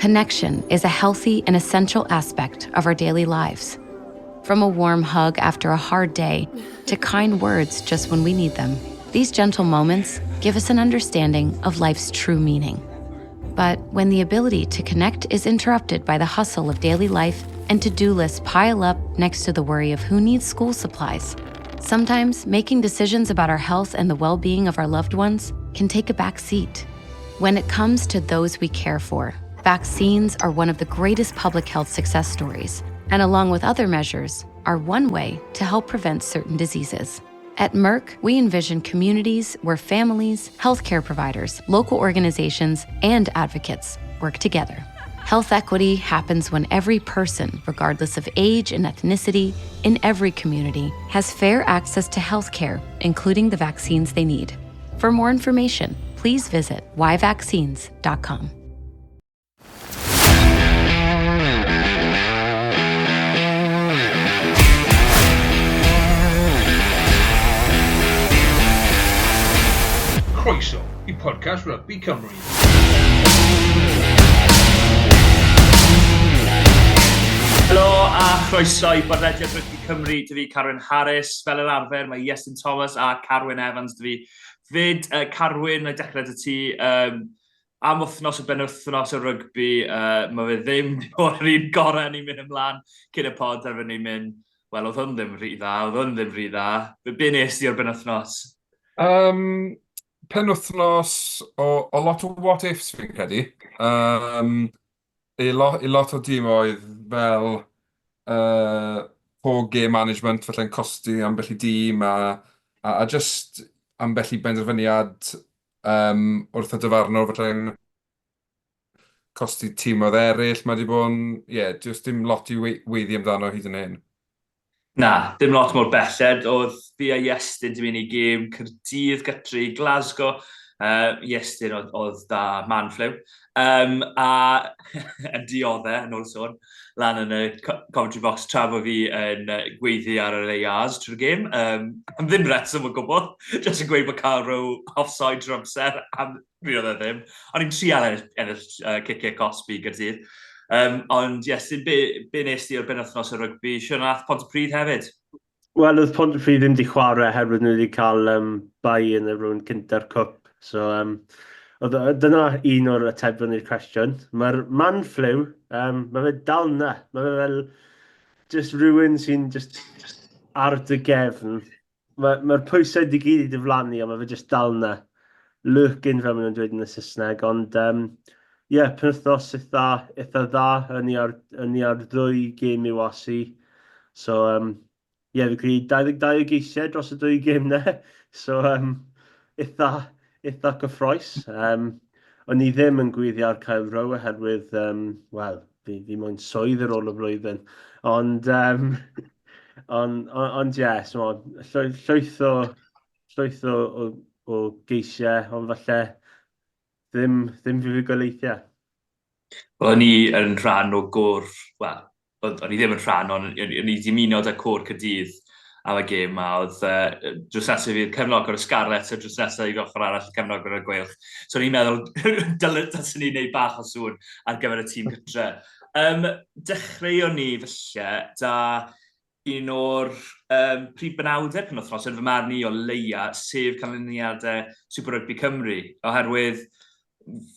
Connection is a healthy and essential aspect of our daily lives. From a warm hug after a hard day to kind words just when we need them, these gentle moments give us an understanding of life's true meaning. But when the ability to connect is interrupted by the hustle of daily life and to-do lists pile up next to the worry of who needs school supplies, sometimes making decisions about our health and the well-being of our loved ones can take a back seat. When it comes to those we care for, vaccines are one of the greatest public health success stories, and along with other measures, are one way to help prevent certain diseases. At Mae'r, we envision communities where families, healthcare providers, local organizations, and advocates work together. Health equity happens when every person, regardless of age and ethnicity, in every community, has fair access to healthcare, including the vaccines they need. For more information, please visit whyvaccines.com. Croeso I podcast Rygbi Cymru. Helo a croeso I bodlediad Rygbi Cymru, dy fi Carwyn Harris, fel yr arfer mae Iestyn Thomas a Carwyn Evans dy fi. Fyd Carwyn, a dechrau dy ti, am wythnos o benwythnos o rygbi, mae fe ddim o'r un gorau ni'n mynd ymlaen cyn y pod ar fyny mynd, wel oedd hwn ddim rhy dda, Be nes di o'r benwythnos? Penwythnos o lot o what-ifs fi'n credu. I lot o dîmoedd fel poor game management, felly'n costi ambell i dîm a just ambell i benderfyniad wrth y dyfarnu, felly'n costi tîmoedd eraill. Mae wedi bod yn, just dim lot i weiddi amdano hyd yn hyn. Na, dim lot mor belled. Oedd fi a Iestyn di mynd I gêm Chaerdydd gytre I Glasgow. Iestyn oedd da man flew. A yn dioddau, yn ôl sôn, lan yn y commentary box tra fo fi yn gweiddi ar yr ARs trwy'r gêm. Am ddim reswm o gwbl, jyst yn gweud bod cael rhyw offside trwy'r amser, am fi oedd e ddim. Ond i'n trial ennill ciciau Cosby Gaerdydd. Ond Iestyn, be nes ti o'r benwythnos o rygbi? Sio nath Pontypridd hefyd? Wel, oedd Pontypridd ddim wedi chwarae oherwydd nhw wedi cael bai yn y rhwng cynta'r cwp. So, dyna un o'r atebion i'r cwestiwn. Mae'r man flew, mae fe dal na. Mae fe fel just rhywun sy'n just ar dy gefn. Mae'r pwysau di gyd I diflannu, ond mae fe just dal na. Lurking fel maen nhw'n dweud yn y Saesneg, ond penwythnos eitha dda yn I ar ddwy gêm I wasu. So, fi credu 22 geisiau dros y dwy gêm na. So, eitha cyffroes. O'n I ddim yn gweithio ar cael row oherwydd, fi moyn swydd ar ôl y flwyddyn. Ond, llwyth o geisiau, ond falle ddim fi goleithio. O'n I yn rhan o gŵr, o'n I ddim yn rhan, ond o'n I dymuno da cwr Caerdydd am y gêm ma. Oedd drws nesaf fi'r cefnog o'r Sgarlets a drws nesaf I ochr arall cefnog o'r Gweilch. So o'n i'n meddwl, dylsyn ni wneud bach o sŵn ar gyfer y tîm gytre. Dechreuon ni felly, da un o'r prif benawdau penwythnos yn fy marn I o leia, sef canlyniadau Super Rygbi Cymru, oherwydd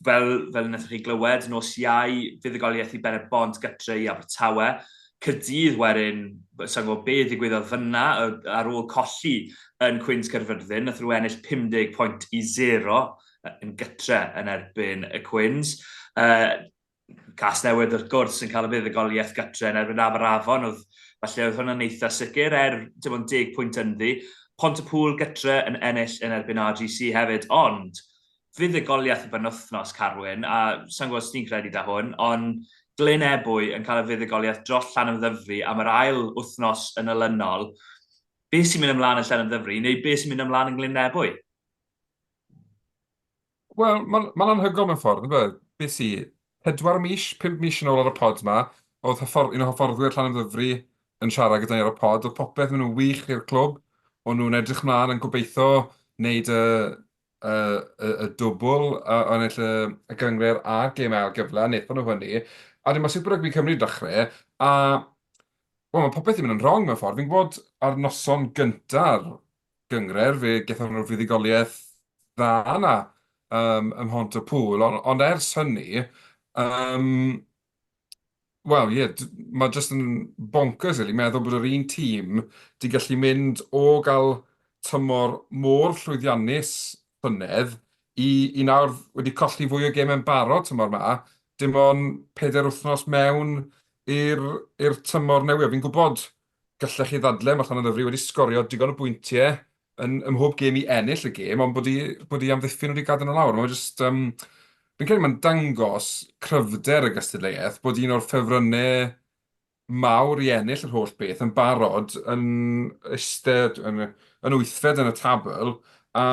fel wnaethoch chi glywed, nos Iau, fuddugoliaeth I Ben y Bont gytre I Abertawe. Caerdydd wedyn, sa'n gwybod beth ddigwyddodd fyna ar ôl colli yn Cwins Caerfyrddin, nath nhw ennill 50 pwynt I 0 yn gytre yn erbyn y Cwins. Casnewydd wrth gwrs yn cael y fuddugoliaeth gytre yn erbyn Aberafon, falle oedd hwnna'n eitha sicr dim ond 10 pwynt ynddi. Pontypool gytre yn ennill yn erbyn RGC hefyd, ond fuddugoliaeth y benwythnos Carwyn, a sa'n gwybod os ti'n credu da hwn, ond Glyn Ebwy yn cael y fuddugoliaeth dros Lanymddyfri am yr ail wythnos yn olynol. Be sy'n mynd ymlaen yn Lanymddyfri, neu be sy'n mynd ymlaen yn Glyn Ebwy? Wel, mae'n anhygol mewn ffordd, be sy'n 4 mis, 5 mis yn ôl ar y pod yma, oedd un o hyfforddwyr Lanymddyfri yn siarad gyda ni ar y pod, oedd popeth maen nhw'n wych i'r clwb, o'n nhw'n edrych mlaen yn gobeithio wneud y dwbl, a ennill y gyngred a gêm ail gyfle, a wnaethon nhw hynny. A dim Super Rygbi Cymru dechrau, a mae popeth yn mynd yn wrong mewn ffordd. Fi'n gwybod ar noson gynta'r gyngred, fe gaethon nhw'r fuddugoliaeth dda yna ym Mhont y Pŵl, ond ers hynny, wel, ie, mae jyst yn bonkers, really, meddwl bod yr un tîm di gallu mynd o gael tymor môr llwyddiannus llynedd i nawr wedi colli fwy o gemau'n barod tymor yma, dim ond 4 wythnos mewn i'r tymor newydd. Fi'n gwybod gallech chi ddadle, mae Lanymddyfri wedi sgorio digon o bwyntiau yn mhob gêm i ennill y gêm, ond bod i amddiffyn wedi gadw nhw lawr. Mae'n just, fi'n credu mae'n dangos cryfder y gystadleuaeth bod un o'r ffefrynnau mawr i ennill yr holl beth yn barod yn ystod, yn wythfed yn y tabl, a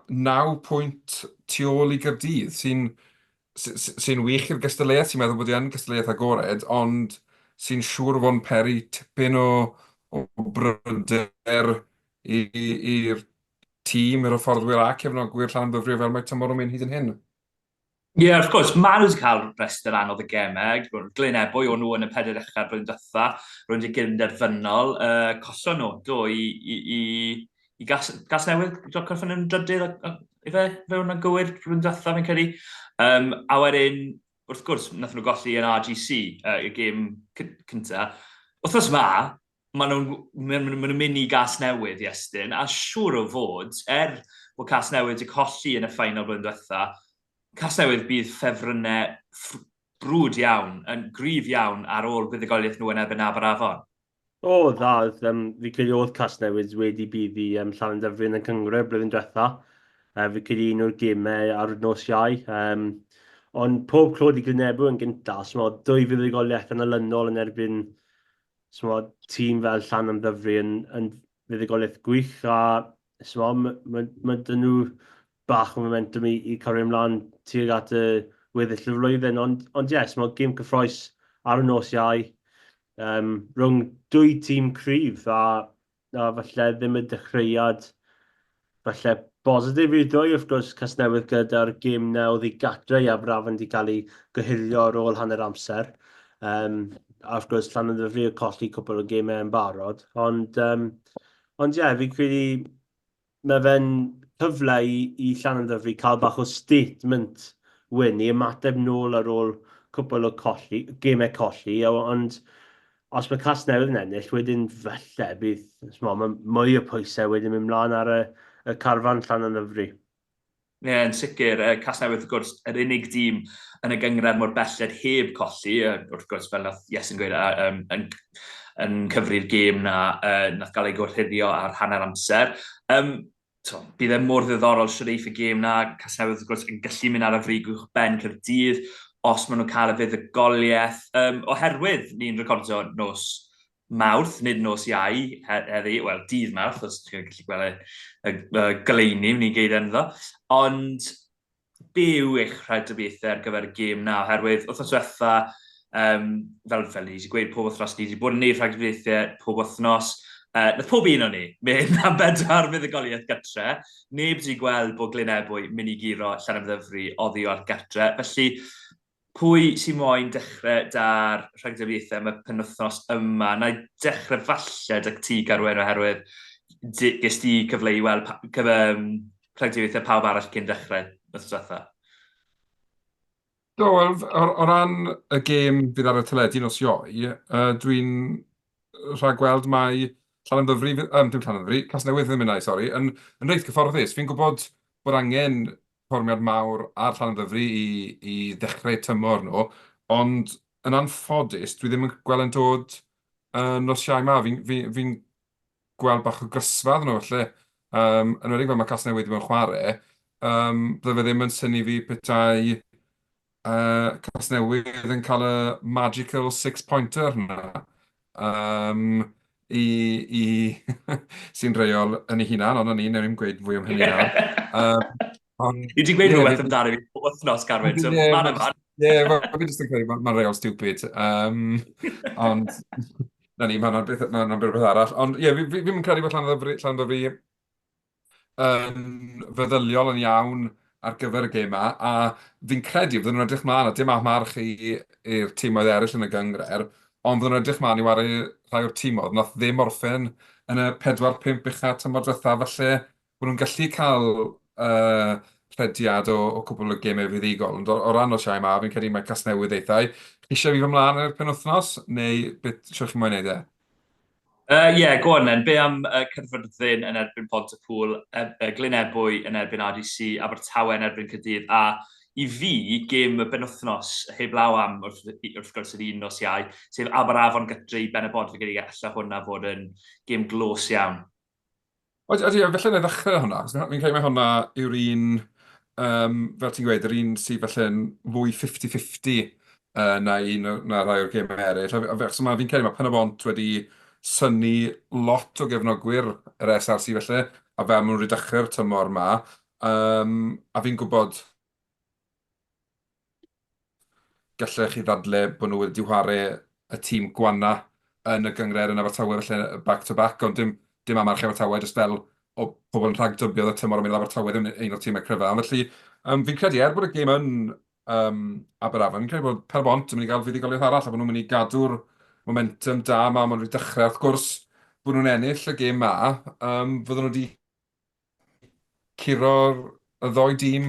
9 pwynt tu ôl i Gaerdydd, sy'n wych i'r gystadleuaeth, sy'n meddwl bod i yn gystadleuaeth agored, ond sy'n siŵr o fod yn peri tipyn o bryder i'r tîm, yr hyfforddwyr a cefnogwyr Lanymddyfri fel mae tymor yn mynd hyd yn hyn. Ie, wrth gwrs, maen nhw'n cael rhestr anodd y gemau. Glyn Ebwy o'n nhw yn y 4 uchaf blwyddyn diwetha, rwy'n di gynderfynol, coso nhw, i gas newydd, John Corffan yn drydydd, i fe hwnna'n gywir blwyddyn diwetha, fi'n credu. A wedyn, wrth gwrs, nath nhw golli yn RGC, y gêm cynta. Wrthos maen nhw'n mynd i gas newydd i estyn, a siŵr o fod, bod cas newydd wedi colli yn y ffainal blwyddyn diwetha, Casnewydd bydd ffefrynnau brwd iawn, yn gryf iawn ar ôl buddugoliaeth nhw yn ebyn Aberafon. Dda. Fi credu oedd Casnewydd wedi bydd i Lanymddyfri yn y cyngred blwyddyn diwetha. Fi credu un o'r gemau ar nos Iau. Ond pob clod i Glyn Ebwy yn gyntaf, 2 fuddugoliaeth yn olynol yn erbyn tîm fel Lanymddyfri yn fuddugoliaeth gwych, a mae dyn nhw bach o momentum i cario ymlaen tuag at y weddill y flwyddyn. Ond yes, mae gêm cyffroes ar y nos Iau rhwng 2 tîm cryf, a falle ddim y dechreuad falle bositif i'r ddwy. Wrth gwrs, Casnewydd gyda'r gêm na oedd ei gartref a braf wedi cael ei gyhylio ar ôl hanner amser. A wrth gwrs, Lanymddyfri yn colli cwbl o gemau yn barod. Ond ie, fi credu mae fe'n cyfle i Lanymddyfri cael bach o statement win i ymateb nôl ar ôl cwbl o gemau colli, ond os mae Casnewydd yn ennill, wedyn falle bydd mwy o pwysau wedyn mynd mlaen ar y carfan Lanymddyfri. Ie, yn sicr, Casnewydd, wrth gwrs, yr unig dîm yn y gyngred mor belled heb colli, wrth gwrs, fel nath Iesu'n gweud, yn cyfri'r gêm na, nath gael ei gwrthyddio ar hanner amser. Bydd e mor ddiddorol siwreif y gêm na, Casnewydd, wrth gwrs, yn gallu mynd ar y frig uwch ben Chaerdydd, os maen nhw'n cael y fuddugoliaeth. Oherwydd ni'n recordio nos Mawrth, nid nos Iau heddi, wel, dydd Mawrth, os chi'n gallu gweld y goleuni, ni'n geid ynddo. Ond byw eich rhaid ar gyfer y gêm na, oherwydd wythnos diwetha, fel ni wedi gweud pob wythnos, ni wedi bod yn neud rhagdybiaethau pob wythnos. Nath pob un o'n ni, mynd am 4 fuddugoliaeth gytre. Neb wedi gweld bod Glyn Ebwy mynd i giro Lanymddyfri oddi o'r gytre. Felly, pwy sy'n moyn dechrau da'r rhagdybiaethau am y penwythnos yma? Na i dechrau falle dy ti, Garwen, oherwydd ges ti cyfle i weld rhagdybiaethau pawb arall cyn dechrau wythnos diwetha. Wel, o ran y gêm fydd ar y teledu nos Iau, dwi'n rhagweld mai Lanymddyfri, dim Lanymddyfri, Casnewydd ddim yna, yn reit gyfforddus. Fi'n gwybod bod angen perfformiad mawr ar Lanymddyfri i ddechrau tymor nhw, ond yn anffodus, dwi ddim yn gweld yn dod nos Iau yma. Fi'n gweld bach o gysfadd nhw, lle. Yn wedi fel mae Casnewydd mewn chwarae, bydde fe ddim yn syni fi petai Casnewydd yn cael y magical 6-pointer yna. Sy'n reol yn ei hunan, ond o'n i'n newn gweud fwy am hynny nawr. Ni wedi gweud rhywbeth amdano fi o wythnos, Garwen, so man yma. Ie, fi jyst yn credu, mae'n reol stupid. Ond, na ni, mae'n beth arall. Ond ie, fi'n credu bod Lanymddyfri yn feddyliol yn iawn ar gyfer y gêm yma, a fi'n credu fydden nhw'n edrych mlaen, a dim march i'r tîmoedd eraill yn y gyngred, ond fydden nhw'n edrych mlaen i wario rhai o'r tîmoedd, nath ddim orffen yn y 4-5 ucha tymor diwetha, felly bod nhw'n gallu cael rhediad o cwbl o gemau fuddugol, ond o ran o siau yma, fi'n credu mae Casnewydd eithau. Chi eisiau fi fy mlaen yn y penwthnos, neu beth eisiau chi moyn neud e? Go on then. Be am Caerfyrddin yn erbyn Pontypool, Glyn Ebwy yn erbyn RDC, Abertawe yn erbyn Caerdydd, a i fi, gêm y benwthnos heb law am wrth gwrs yr un nos iau, sef Aberafon gytre i Ben y Bod, fe gyda alla hwnna fod yn gêm glos iawn. Felly na ddechrau hwnna, achos fi'n credu mai hwnna yw'r un, fel ti'n gweud, yr un sydd felly'n fwy 50-50 na rai o'r gemau eraill. Fi'n credu mae Pen y Bont wedi synnu lot o gefnogwyr yr SRC felly, a fel maen nhw wedi dechrau'r tymor yma. A fi'n gwybod gallech chi ddadle bod nhw wedi chwarae y tîm gwanna yn y gyngred yn Abertawe felly back-to-back, ond dim amarch Abertawe, jyst fel o pobl yn rhagdybio y tymor yn mynd Abertawe ddim un o'r tîmau cryfa. Felly, fi'n credu bod y gêm yn Aberafon, fi'n credu bod Pen y Bont yn mynd i gael fuddigoliaeth arall, a bod nhw'n mynd i gadw'r momentum da ma, maen nhw wedi dechrau. Wrth gwrs, bod nhw'n ennill y gêm ma, fydden nhw wedi curo'r y ddoi dîm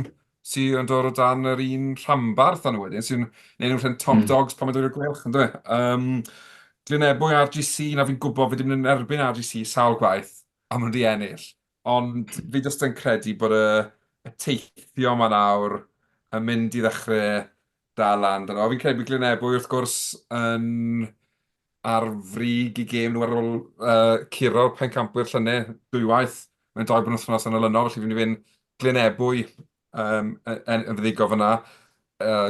sy'n dod o dan yr un rhanbarth nhw wedyn, sy'n neud nhw'n top dogs pan mae'n dod i'r Gweilch, yn dweud. Glyn Ebwy RGC, na fi'n gwybod fe ddim yn erbyn RGC sawl gwaith, a maen nhw wedi ennill. Ond fi jyst yn credu bod y teithio yma nawr yn mynd i ddechrau dal lan. Fi'n credu bod Glyn Ebwy wrth gwrs ar frig i gêm nhw ar ôl curo'r pencampwyr llynau dwywaith. Mae'n 2 benwythnos yn olynol, felly fi'n fynd Glyn Ebwy yn fyddigo fyna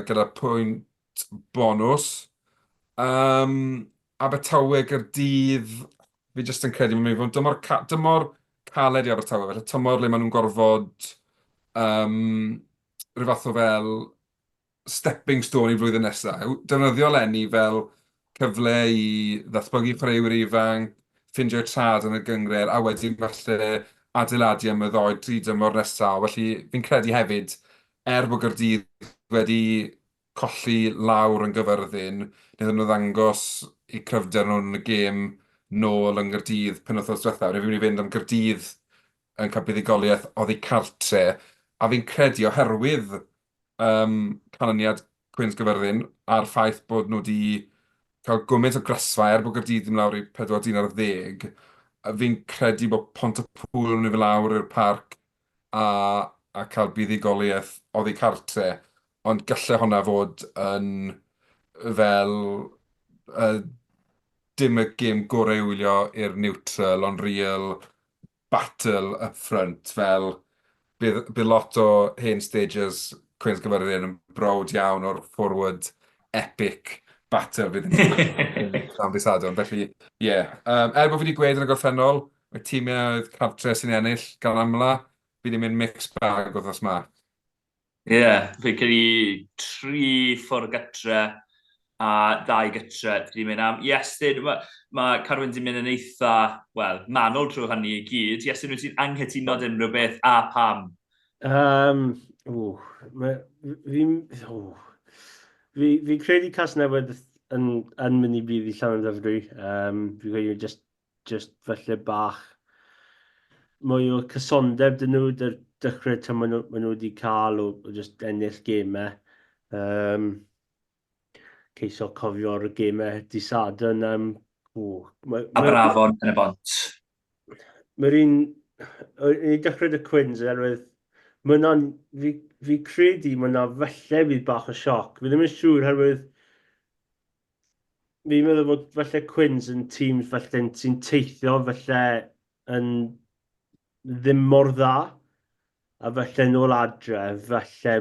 gyda pwynt bonus. Abertawe Gaerdydd, fi jyst yn credu, mae'n mynd dymor caled i Abertawe, felly tymor le maen nhw'n gorfod rhyw fath o fel stepping stone i flwyddyn nesaf. Defnyddio lenni fel cyfle i ddatblygu chwaraewyr ifanc, ffeindio trad yn y gyngred, a wedyn falle adeiladu am y 2-3 dymor nesaf. Felly fi'n credu hefyd, bod Gaerdydd wedi colli lawr yn Gyfyrddin, wnaethon nhw ddangos i cryfder nhw yn y gêm nôl yn Gaerdydd penwythnos diwethaf. Fi'n mynd i fynd am Gaerdydd yn cael buddigoliaeth oddi cartre, a fi'n credu oherwydd canlyniad Cwins Gyfyrddin a'r ffaith bod nhw wedi cael gwmynt o gresfa bod Gaerdydd ddim lawr i 40-10, fi'n credu bod Pontypool yn mynd lawr i'r parc a cael buddigoliaeth oddi cartre, ond gallai hwnna fod yn fel dim y gêm gorau wylio i'r neutral, ond real battle up front, fel bydd lot o hen stages Cwins Gyfyrddin yn brod iawn o'r forward epic battle bydd yn llawn Felly, bod fi wedi gweud yn y gorffennol, mae tîmau cartre sy'n ennill gan amla, fi wedi mynd mix bag o ddos ma. Fi'n credu 3 ffwr gytre a 2 gytre. Dwi'n mynd am Iestyn, mae Carwyn wedi mynd yn eitha, manwl trwy hynny i gyd. Iestyn, wyt ti'n anghytuno unrhyw beth a pam? Fi credu Casnewydd yn mynd i bydd i Lanymddyfri. Fi credu just felly bach mwy o cysondeb dyn nhw dechrau maen nhw wedi cael o just ennill gemau. Ceisio cofio'r gemau di Sadwn. Aberafon yn y bont. Mae'r un dechrau y Cwins oherwydd fi credu mae yna falle bydd bach o sioc. Fi ddim yn siŵr oherwydd fi'n meddwl bod falle Cwins yn tîm falle sy'n teithio falle yn ddim mor dda a falle nôl adre falle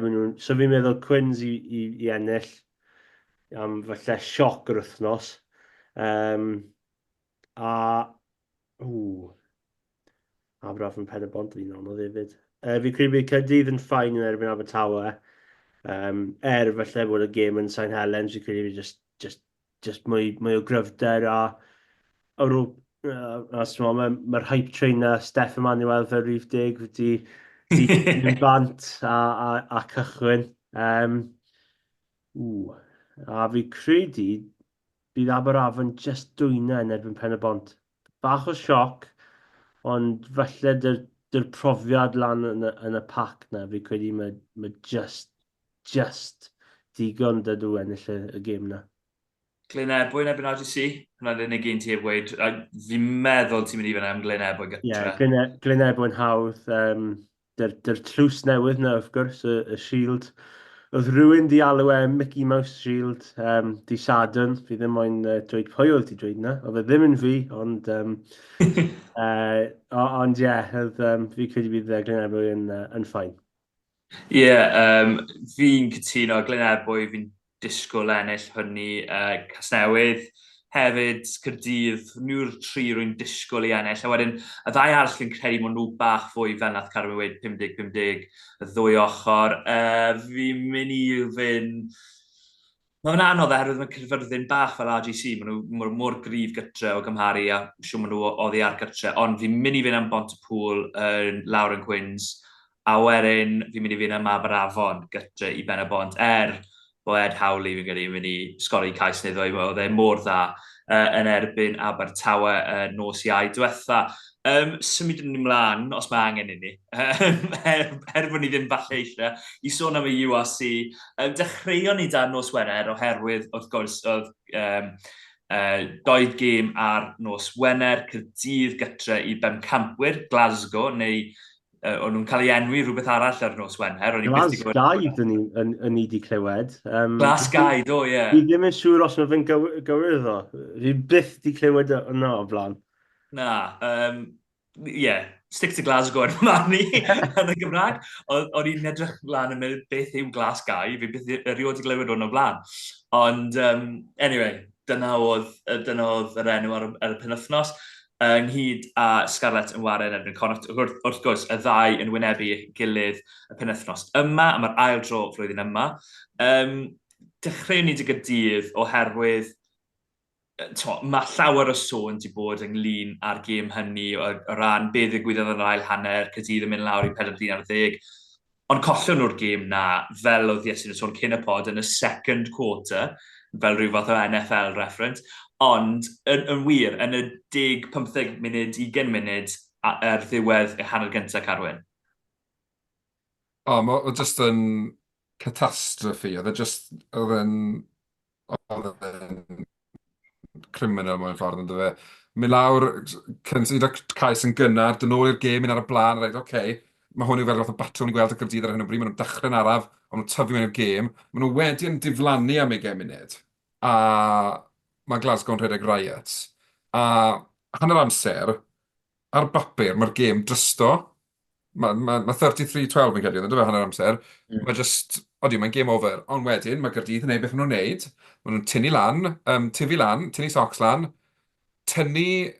so fi'n meddwl Cwins i ennill am falle sioc yr wythnos. Aberafon Pen y Bont fi'n anodd hefyd. Fi credu bod Caerdydd yn ffain yn erbyn Abertawe. Falle bod y gêm yn St Helens, fi credu just mwy o gryfder a ar ôl Mae'r hype trainer Steff Emmanuel fel rhif deg wedi yn bant a cychwyn. A fi credu bydd Aberafon just dwyna yn erbyn Pen y Bont. Bach o sioc, ond falle dy'r profiad lan yn y pac na, fi credu mae just digon dydw ennill y gêm na. Glyn Ebwy yn ebyn RGC, hwnna'n unig un ti heb weid. Fi'n meddwl ti'n mynd i fynd am Glyn Ebwy gytra. Glyn Ebwy'n hawdd. Dy'r tlws newydd na, wrth gwrs, y shield. Oedd rhywun di alw Mickey Mouse Shield di Sadwn. Fi ddim moyn dweud pwy oedd di dweud na. Oedd e ddim yn fi, ond... ond ie, fi credu bydd Glyn Ebwy yn ffain. Ie, fi'n cytuno. Glyn Ebwy, fi'n disgwyl ennill hynny Casnewydd. Hefyd, Chaerdydd, nhw'r tri rwy'n disgwyl i ennill. A wedyn, y ddau arall fi'n credu bod nhw bach fwy fel nath Carwyn weid 50-50, y ddwy ochr. Fi'n mynd i fynd... Mae'n anodd oherwydd mae'n cyfyrddin bach fel RGC. Maen nhw mor gryf gytre o gymharu a siw maen nhw oddi ar gytre. Ond fi'n mynd i fynd am Bontepŵl lawr yn Gwyn's. A wedyn, fi'n mynd i fynd am Aberafon gytre i Ben y Bont. Bo Ed Hawley fi'n credu mynd i sgori cais neu ddwy, oedd e mor dda yn erbyn Abertawe nos Iau diwetha. Symud yn ymlaen, os mae angen i ni, bod ni ddim falle eisiau, i sôn am y URC. Dechreuon ni dan nos Wener oherwydd, wrth gwrs, oedd doedd gêm ar nos Wener, Caerdydd gytre i Bencampwyr, Glasgow, neu o'n nhw'n cael ei enwi rhywbeth arall ar nos Wener. Glasgaid yn ni wedi clywed. Glasgaid, o ie. Fi ddim yn siŵr os mae fe'n gywir iddo. Fi byth wedi clywed yno o blaen. Na, ie, stick to Glasgow yn man ni yn y Gymraeg. O'n i'n edrych lan yn meddwl beth yw Glasgaid, fi byth erioed i glywed hwn o blaen. Ond, anyway, dyna oedd yr enw ar y penwythnos. Ynghŷd a Sgarlets yn waren erbyn Connacht. Wrth gwrs, y ddau yn wynebu gilydd y penwythnos yma, a mae'r ail dro flwyddyn yma. Dechreuwn ni dy Gaerdydd oherwydd mae llawer o sôn wedi bod ynglyn â'r gêm hynny o ran beth ddigwyddodd yn yr ail hanner, Caerdydd yn mynd lawr i 40-10. Ond collon nhw'r gêm na, fel oedd Iesu'n sôn cyn y pod, yn y second quarter, fel rhyw fath o NFL reference. Ond, yn wir, yn y 10-15 munud, 20 munud ar ddiwedd y hanner gyntaf Carwyn. Oedd jyst yn catastrophe. Oedd e'n criminal mewn ffordd yn dyfa. Mynd lawr, cynsyd cais yn gynnar, dyn nhw i'r gêm, mynd ar y blaen, a dweud, mae hwn i'w fel fath o batw ni'n gweld y Caerdydd ar hyn o bryd, maen nhw'n dechrau'n araf, maen nhw'n tyfu mewn i'r gêm, maen nhw wedi yn diflannu am 20 munud. A mae Glasgow yn rhedeg riots. A hanner amser, ar bapur, mae'r gêm drysto. Mae 33-12 fi'n credu, ynddo fe hanner amser. Mae just, mae'n game over. Ond wedyn, mae Gaerdydd yn neud beth nhw'n neud. Mae nhw'n tynnu lan, tynnu socs lan, tynnu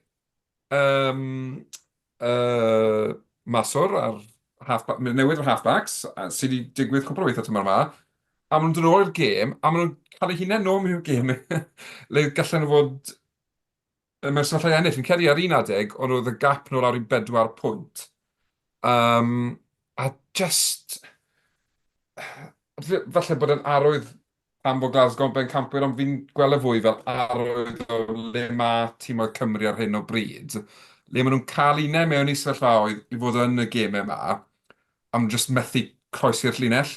maswr newydd o'r halfbacks, sydd wedi digwydd cwpl o weithio tymor yma. A maen nhw'n dod nôl i'r gêm, a maen nhw'n cael eu hunain nôl mewn i'r gêm. Le gallen nhw fod mewn sefyllfa ennill. Fi'n credu ar 11, ond oedd y gap nôl lawr i 4 pwynt. A just... Falle bod yn arwydd am bod Glasgow yn Bencampwyr, ond fi'n gweld y fwy fel arwydd o le mae tîmau Cymru ar hyn o bryd. Le maen nhw'n cael unau mewn i sefyllfaoedd i fod yn y gêm yma, am just methu croesi'r llinell.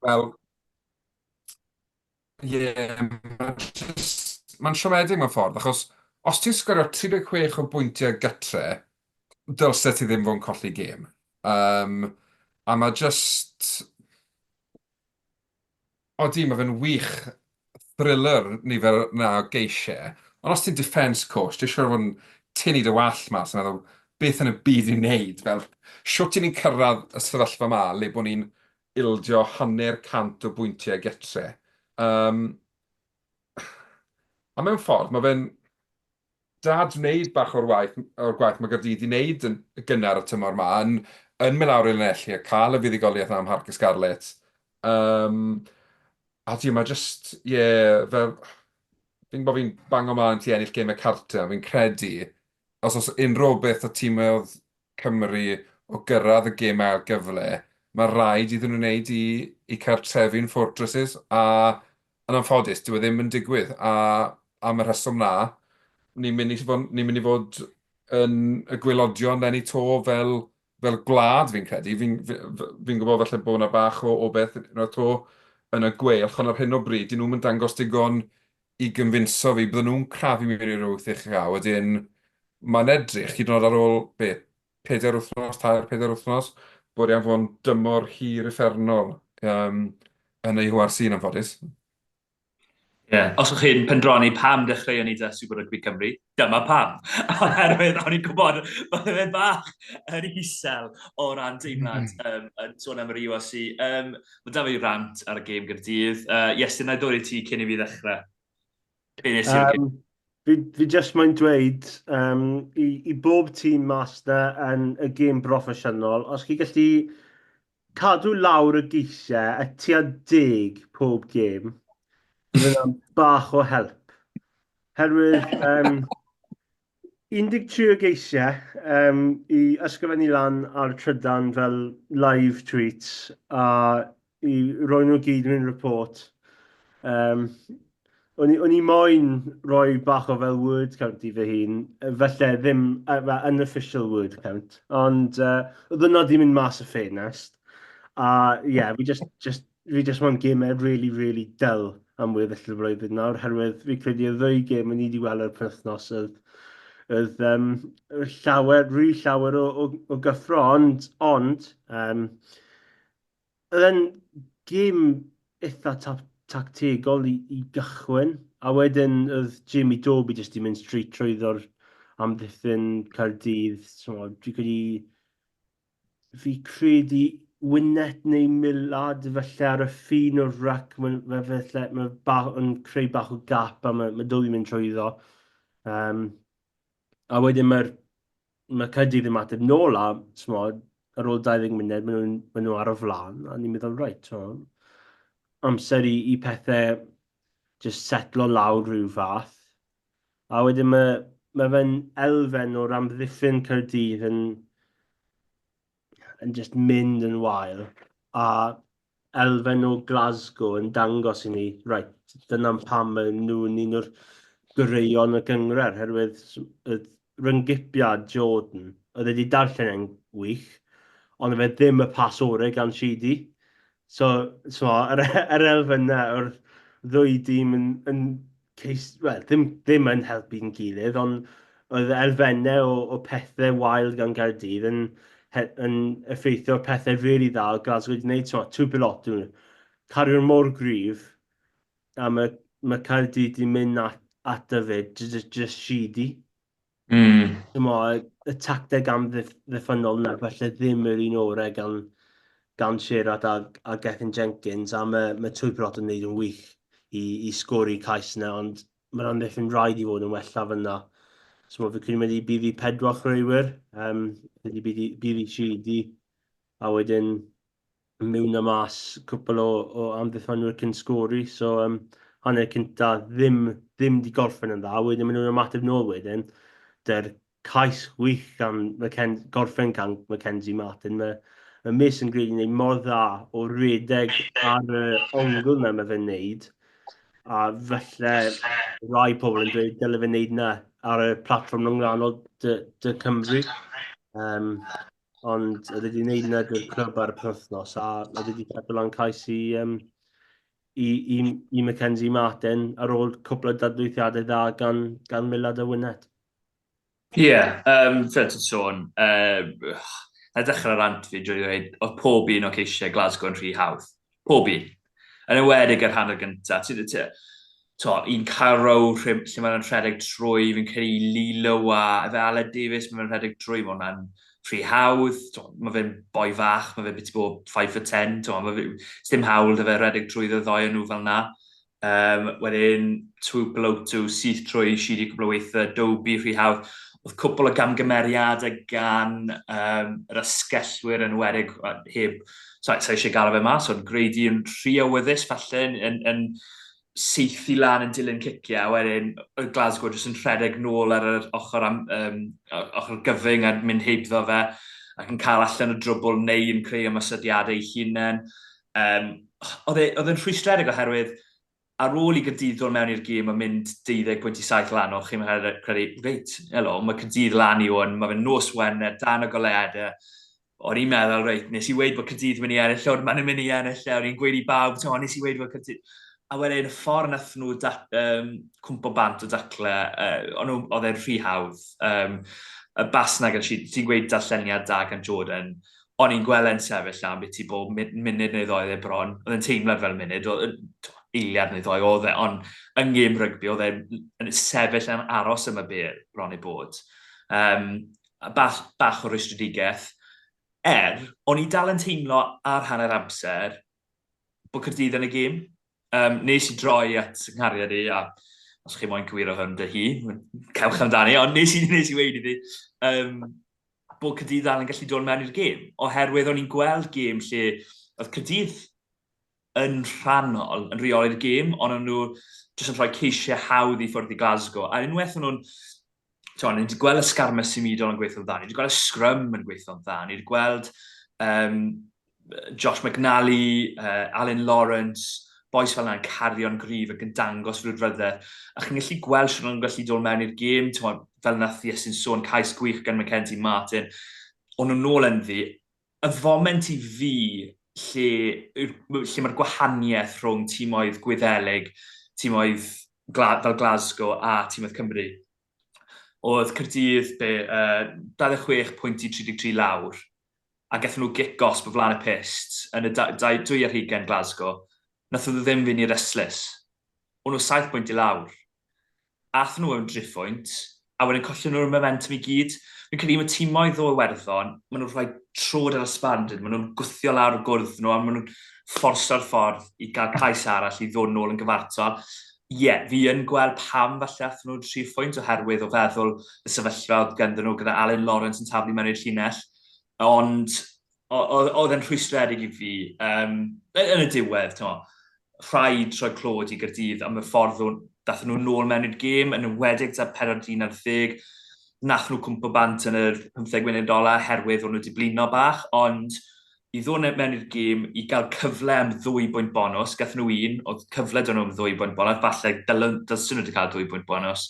Fel, mae'n siomedig mewn ffordd, achos os ti'n sgorio 36 o bwyntiau gytre, dylse ti ddim fod yn colli gêm. A mae just... Odi, mae fe'n wych thriller nifer na geisiau, ond os ti'n defence coach, ti'n siŵr fod yn tynnu dy wall mas, yn meddwl, beth yn y byd i'n neud, fel, siwt i ni'n cyrraedd y sefyllfa yma, le bod ni'n ildio 100% o bwyntiau getre. A mewn ffordd, mae fe'n dad wneud bach o'r gwaith mae Gaerdydd i wneud yn gynnar y tymor yma, yn mynd lawr i'r ennill, a cael y fuddugoliaeth am Harc y Sgarlets. A di, mae just, fel... fi'n bod fi'n bang o mlaen ti ennill gemau cartref, fi'n credu, os unrhyw beth o tîmoedd Cymru o gyrraedd y gemau ar gyfle, mae rhaid iddyn nhw'n wneud i cartrefu'n fortresses, a yn anffodus, dyw e ddim yn digwydd, a am y rheswm na, ni'n mynd i fod yn y gwelodion lenni to fel gwlad fi'n credu. Fi'n gwybod falle bod yna bach o beth yna to yn y Gweilch, ond ar hyn o bryd, dyn nhw'n mynd dangos digon i gynfinso fi, bydden nhw'n crafu mi mewn i'r wyth eich a wedyn mae'n edrych, hyd yn oed ar ôl, 4 wythnos, 4 wythnos, bod e'n fod yn dymor hir effernol yn ei WRC yn anffodus. Os o'ch chi'n pendroni pam dechreuon ni dy Super Rygbi Cymru, dyma pam. Oherwydd, o'n i'n gwybod bod e'n bach yn isel o ran teimlad yn sôn am yr URC. Mae da fi rant ar y gêm Gaerdydd. Iestyn, na i ddod i ti cyn i fi ddechrau. Be nes i'r gêm? Fi just mae'n dweud i bob tîm master yn y gêm broffesiynol, os chi gallu cadw lawr y geisiau a tua 10 pob gêm, bydd yna'n bach o help. Herwydd 13 o geisiau i ysgrifennu lan ar trydan fel live tweets a i roi nhw gyd mewn report. O'n i moyn rhoi bach o fel word count i fy hun, felly ddim unofficial word count, ond oedd yna ddim yn mas y ffenest. A fi just moyn gemau really, really dull am weddill y flwyddyn nawr, herwydd fi credu y ddwy gêm o'n i wedi gweld yr penwythnos oedd rhy llawer o gyffro, ond oedd e'n gêm eitha tactegol i gychwyn, a wedyn oedd Jamie Doby jyst i mynd straight trwyddo'r amddiffyn Caerdydd. Fi credu wynet neu milad felly ar y ffin o'r rac, mae'n creu bach o gap a mae Doby mynd trwyddo. A wedyn mae Caerdydd yn mateb nôl a ar ôl 20 munud maen nhw ar y flan, a ni'n meddwl, reit, amser i pethau just setlo lawr rhyw fath. A wedyn mae fe'n elfen o'r amddiffyn Caerdydd yn just mynd yn wael. A elfen o Glasgow yn dangos i ni, reit, dyna'n pam nhw'n un o'r gyreuon y gyngred, herwydd ryngipiad Jordan, oedd wedi darllen e'n wych, ond fe ddim y pas orau gan Sheedy. So, yr elfen na, o'r ddwy dîm ddim yn helpu'n gilydd, ond oedd elfennau o pethau wael gan Gaerdydd yn effeithio pethau really dda. Glasgow wedi gwneud tŵp lot nhw. Cario mor gryf, a mae Caerdydd wedi mynd at y fyd, just Sheedy. Y tacteg amddiffynol na, felly ddim yr un orau gan Shearad a Gethin Jenkins, a mae tŵp lot yn gwneud yn wych i sgori cais yna, ond mae'n amddiffyn rhaid i fod yn wella fyna. So fe cyn mynd i bydd i 4 chreuwyr, bydd i Sheedy, a wedyn mewn y mas cwpl o amddiffynwyr cyn sgori. So hanner cynta ddim di gorffen yn dda, wedyn maen nhw'n ymateb nôl wedyn. Dy'r cais wych gan gorffen gan Mackenzie Martin. Mae Mason Green yn gwneud mor dda o redeg ar y ongl na mae fe'n neud. A felly rai pobl yn dweud dylai fe wneud na ar y platform yn nghanol dy Cymru. Ond oedd wedi wneud na gyda'r clwb ar y penwythnos, a oedd wedi cadw lan cais i Mackenzie Martin ar ôl cwpl o dadlwythiadau dda gan Milad y Wyned. Fel ti'n sôn, na dechrau'r rant fi, oedd pob un o ceisiau Glasgow yn rhy hawdd. Pob un. Yn ymwedig ar hanner gyntaf. Un Carrow lle mae'n rhedeg trwy, fi'n credu Lilo a fe Aled Davies, mae'n rhedeg trwy, mae hwnna'n rhy hawdd. Mae fe'n boi fach, mae fe'n beth i bod 5 for 10. Dim hawl dy fe rhedeg trwy y ddoi yn nhw fel na. Wedyn, syth trwy, Sheedy cwbl o weithio, Doby rhy hawdd. Oedd cwpl o gamgymeriadau gan yr ysgellwyr yn wedig heb, sa eisiau gael fe mas, ond Grady yn rhy awyddus falle yn syth i lan yn dilyn ciciau, wedyn y Glasgow jyst yn rhedeg nôl ar yr ochr gyfyng a mynd heibddo fe, ac yn cael allan y drwbl neu yn creu ymysydiadau ei hunain. Oedd e'n rhwystredig oherwydd ar ôl i Gaerdydd ddod mewn i'r gêm a mynd 20.7 lan o, chi'n credu, reit, mae Gaerdydd lan i hwn, mae fe'n nos Wener, dan y goleadau. O'n i'n meddwl, reit, nes i weid bod Caerdydd yn mynd i ennill, o'r ma'n mynd i ennill, o'n i'n gweud i bawb, nes i weid bod Caerdydd. A wedyn, y ffordd nath nhw cwmpo bant o dacle, oedd e'n rhy hawdd. Y Basnag, ti'n gweud darlleniad da gan Jordan, o'n i'n gweld e'n sefyll am beth i bod munud neu ddoedd e bron. Oedd e'n teimlad fel munud, eiliad neu ddoi oedd e, ond yn gêm rygbi oedd e'n sefyll yn aros yma bron ei bod. Bach o rhwystredigaeth. O'n i dal yn teimlo ar hanner amser bod Caerdydd yn y gêm. Nes i droi at Chaerdydd i, a os chi moyn cywiro hwn dy hi, cewch amdani, ond nes i weid iddi, bod Caerdydd dal yn gallu dod mewn i'r gêm, oherwydd o'n i'n gweld gêm lle oedd Caerdydd yn rhannol, yn rheoli'r gêm, ond o'n nhw jyst yn rhoi ceisiau hawdd i ffwrdd i Glasgow. A unwaith o'n nhw'n, ni wedi gweld y sgarmes symudol yn gweithio'n dda, ni wedi gweld y scrum yn gweithio'n dda, ni wedi gweld Josh McNally, Alan Lawrence, bois fel yna'n cario'n gryf ac yn dangos frwydfrydedd. A chi'n gallu gweld sy'n nhw'n gallu dod mewn i'r gêm, fel nath Iesu'n sôn, cais gwych gan Mackenzie Martin. O'n nhw'n nôl yn ddi. Y foment i fi lle mae'r gwahaniaeth rhwng tîmoedd Gwyddelig, tîmoedd fel Glasgow a tîmoedd Cymru. Oedd Caerdydd 26.33 lawr, a gathon nhw gic-gosb o flaen y pist yn y 2 Glasgow. Nath nhw ddim fynd i'r eslys. O'n nhw 7 pwynt i lawr. Ath nhw yn driphwynt, a wedyn collon nhw'r momentum i gyd. Fi'n credu mae tîmoedd o Iwerddon, maen nhw'n rhoi trod ar y sbanded, maen nhw'n gwthio lawr y gwrdd nhw, a maen nhw'n fforsio'r ffordd i gael cais arall i ddod nôl yn gyfartal. Fi yn gweld pam falle ath nhw'n 3 pwynt oherwydd o feddwl y sefyllfa oedd ganddyn nhw gyda Alan Lawrence yn taflu mewn i'r llinell. Ond oedd e'n rhwystredig i fi. Yn y diwedd, rhaid troi clod i Gaerdydd am y ffordd dath nhw nôl mewn i'r gêm, yn ymwedig da 40-10. Nath nhw cwmpo bant yn yr 15 munud ola herwydd o'n nhw wedi blino bach, ond i ddod mewn i'r gêm i gael cyfle am 2 bwynt bonus, gath nhw un, oedd cyfle dyn nhw am 2 bwynt bonus, falle dylsyn nhw wedi cael 2 bwynt bonus.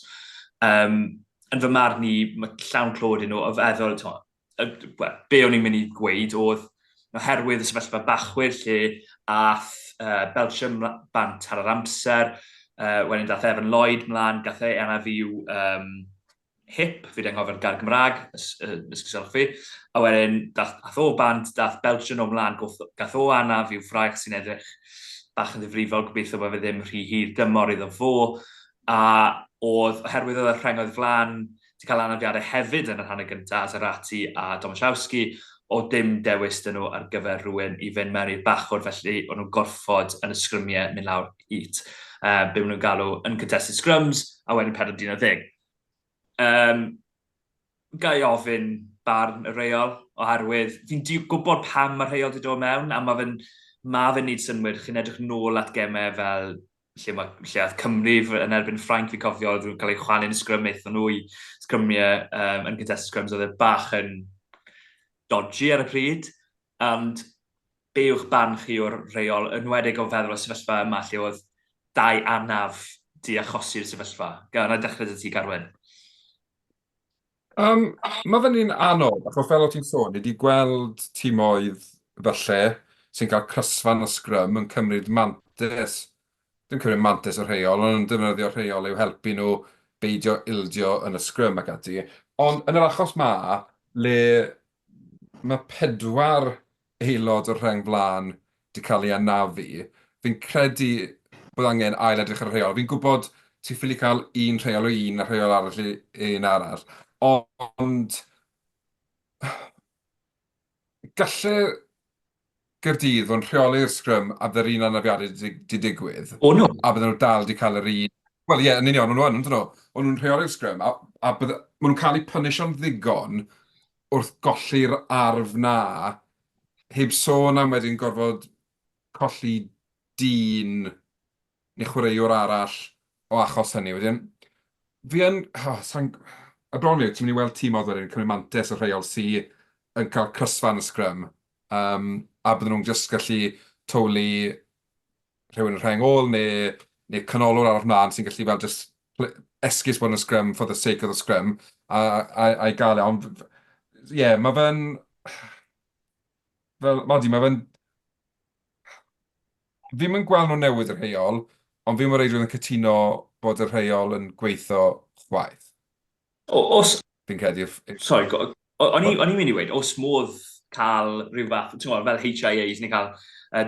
Yn fy marn i, mae llawn clod i nhw, o feddwl, be o'n i'n mynd i gweud oedd, oherwydd y sefyllfa bachwyr lle ath Belgium bant ar yr amser, wedyn dath Evan Lloyd mlaen, gath ei anaf i'w hip, fi dyn ngofio'r gair Gymraeg, ysgysolwch fi, a wedyn dath o bant, dath Belgium o mlaen, gath o anaf i'w ffraich sy'n edrych bach yn ddifrifol, gobeithio bod fe ddim rhy hir dymor iddo fo, a oedd, oherwydd oedd y rhengoedd flan, wedi cael anafiadau hefyd yn yr hanner gyntaf, Azarati a Domaszewski, o dim dewis dyn nhw ar gyfer rhywun i fynd mewn i'r bachwr, felly o'n nhw'n gorffod yn y sgrymiau mynd lawr hyd. Be nhw'n galw yn contested scrums, a wedyn 40-10. Gai ofyn barn y reol, oherwydd fi'n gwybod pam mae'r reol wedi dod mewn, a mae fe'n neud synwyr, chi'n edrych nôl at gemau fel lle oedd Cymru yn erbyn Ffrainc, fi'n cofio, oedd nhw'n cael eu chwalu'n sgrym eithon nhw i sgrymiau yn contested scrums, oedd e bach yn dodgy ar y pryd, and be yw'ch barn chi o'r reol, yn wedig o feddwl o sefyllfa yma lle oedd 2 anaf di achosi'r sefyllfa. Gael yna dechrau dy ti, Garwyn. Mae fe'n un anodd, achos fel o ti'n sôn, ni wedi gweld tîmoedd falle sy'n cael crysfan o sgrym yn cymryd mantis. Dim cymryd mantis o'r rheol, ond yn defnyddio'r rheol i'w helpu nhw beidio ildio yn y sgrym ac ati. Ond yn yr achos le mae 4 aelod o'r rheng flan wedi cael ei anafu, fi'n credu bod angen ail edrych ar y rheol. Fi'n gwybod ti'n ffili cael un rheol o un a rheol arall i un arall. Ond galle Gaerdydd o'n rheoli'r sgrym a byddai'r un anafiadau wedi digwydd. O nhw? A bydden nhw dal wedi cael yr un. Wel ie, yn union, o'n nhw'n rheoli'r sgrym a maen nhw'n cael eu punisho'n ddigon wrth golli'r arf na, heb sôn am wedyn gorfod colli dyn neu chwaraewr arall o achos hynny. Wedyn, fi yn... y bron fi, ti'n mynd i weld tîm oedd wedyn cymryd mantes o rheol sy'n yn cael cysfa yn y sgrym, a bydden nhw'n just gallu towlu rhywun yn rheng ôl neu canolwr ar ymlaen sy'n gallu fel just esgus bod yn y sgrym for the sake of the sgrym a'i gael e. Ond ie, mae fe'n... Fel, mae fe'n... Fi'n mynd gweld nhw'n newid y rheol, ond fi'n mynd reid yn cytuno bod y rheol yn gweithio chwaith. Os... Fi'n credu... Sorry, o'n i'n mynd i weid, os modd cael rhyw fath, fel HIAs, neu cael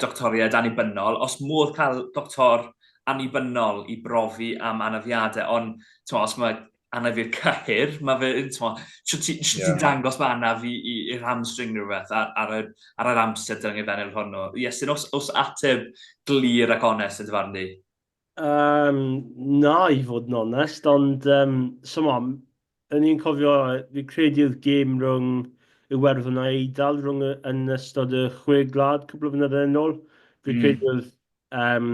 doctoriaid annibynnol, os modd cael doctor annibynnol i brofi am anafiadau, ond os mae anafiad cyhyr, mae fe, ti'n dangos mae anaf i'r hamstring rhywbeth ar yr amser dyna neu fenel hwnnw. Iestyn, os ateb glir ac onest y dyfarnu? Na, i fod yn onest, ond yn i'n cofio, fi credu'r gêm rhwng Iwerddon a Eidal yn ystod y chwe glad cwbl o flynyddoedd yn ôl. Fi credu'r yn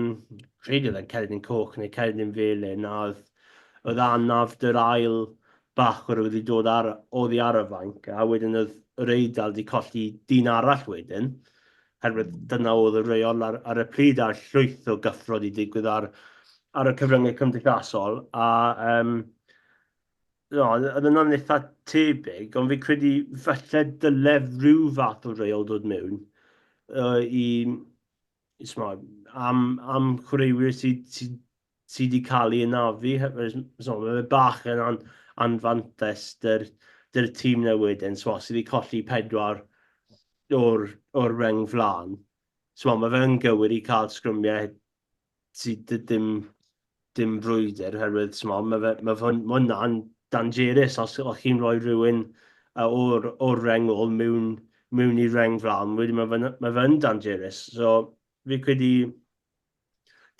Ceredi'n Coch neu Ceredi'n Felyn, a oedd anaf dy'r ail bach o'r wedi dod oddi ar y fainc, a wedyn oedd yr Eidal wedi colli dyn arall wedyn, herwydd dyna oedd y reol ar y pryd a'r llwyth o gyffrod i digwydd ar y cyfryngau cymdeithasol, a oedd yna'n eitha tebyg, ond fi credu falle dylef rhyw fath o reol dod mewn am chwaraewyr sydd wedi cael ei ynafu. Mae bach yn anfantes dy'r tîm na wedyn, sydd wedi colli 4 o'r reng flan. Mae fe'n gywir i cael sgrymiau sydd dim brwydr, herwydd mae hwnna'n dangerous os chi'n rhoi rhywun o'r reng ôl mewn i reng flan, wedyn mae fe'n dangerous. So, fi credu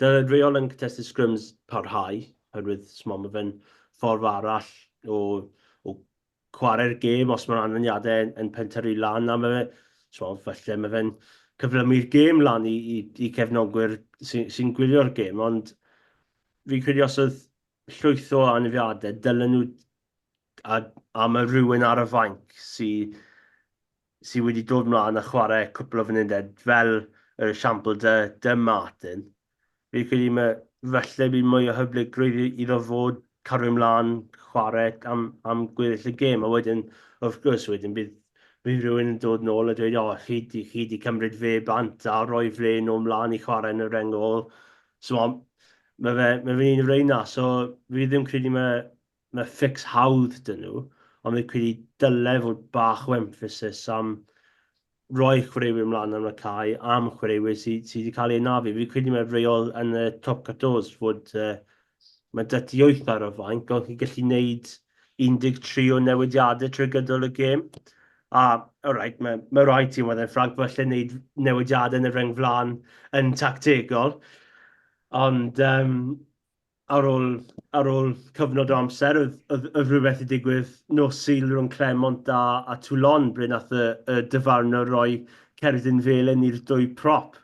dy'r reol yn cytestu sgrims parhau, herwydd mae fe'n ffordd arall o chwarae'r gêm os mae'r ananiadau yn pentyrru lan, a mae fe'n cyflymu'r gêm lan i cefnogwyr sy'n gwylio'r gêm, ond fi credu os oedd llwyth o anafiadau, dylen nhw am y rhywun ar y fainc sydd wedi dod mlaen a chwarae cwpl o funudau fel yr esiampl dy Martin. Fi credu felly bydd mwy o hyblygrwydd iddo fod carwy mlaen chwarae am gweddill y gêm, a wedyn, wrth gwrs, wedyn bydd rhywun yn dod nôl a dweud, chi di cymryd fe bant a rhoi fe nhw mlaen i chwarae yn y reng ôl. So, mae fe'n un o'r reina, so fi ddim credu mae ffix hawdd dyn nhw, ond fi'n credu dylai fod bach o emphasis am roi chwaraewyr mlaen am y cae, am chwaraewyr sydd wedi cael ei nafu. Fi'n credu mae'r reol yn y top 14 fod mae 28 ar y fainc, ond chi'n gallu gwneud 13 o newidiadau trwy gydol y gêm. A, mae rhaid ti'n wedyn Ffranc falle wneud newidiadau yn y reng flan yn tactegol, ond ar ôl cyfnod o amser, oedd rhywbeth i digwydd nos Sul rhwng Clermont a Toulon, ble nath y dyfarnu roi Chaerdydd Felyn i'r 2 prop.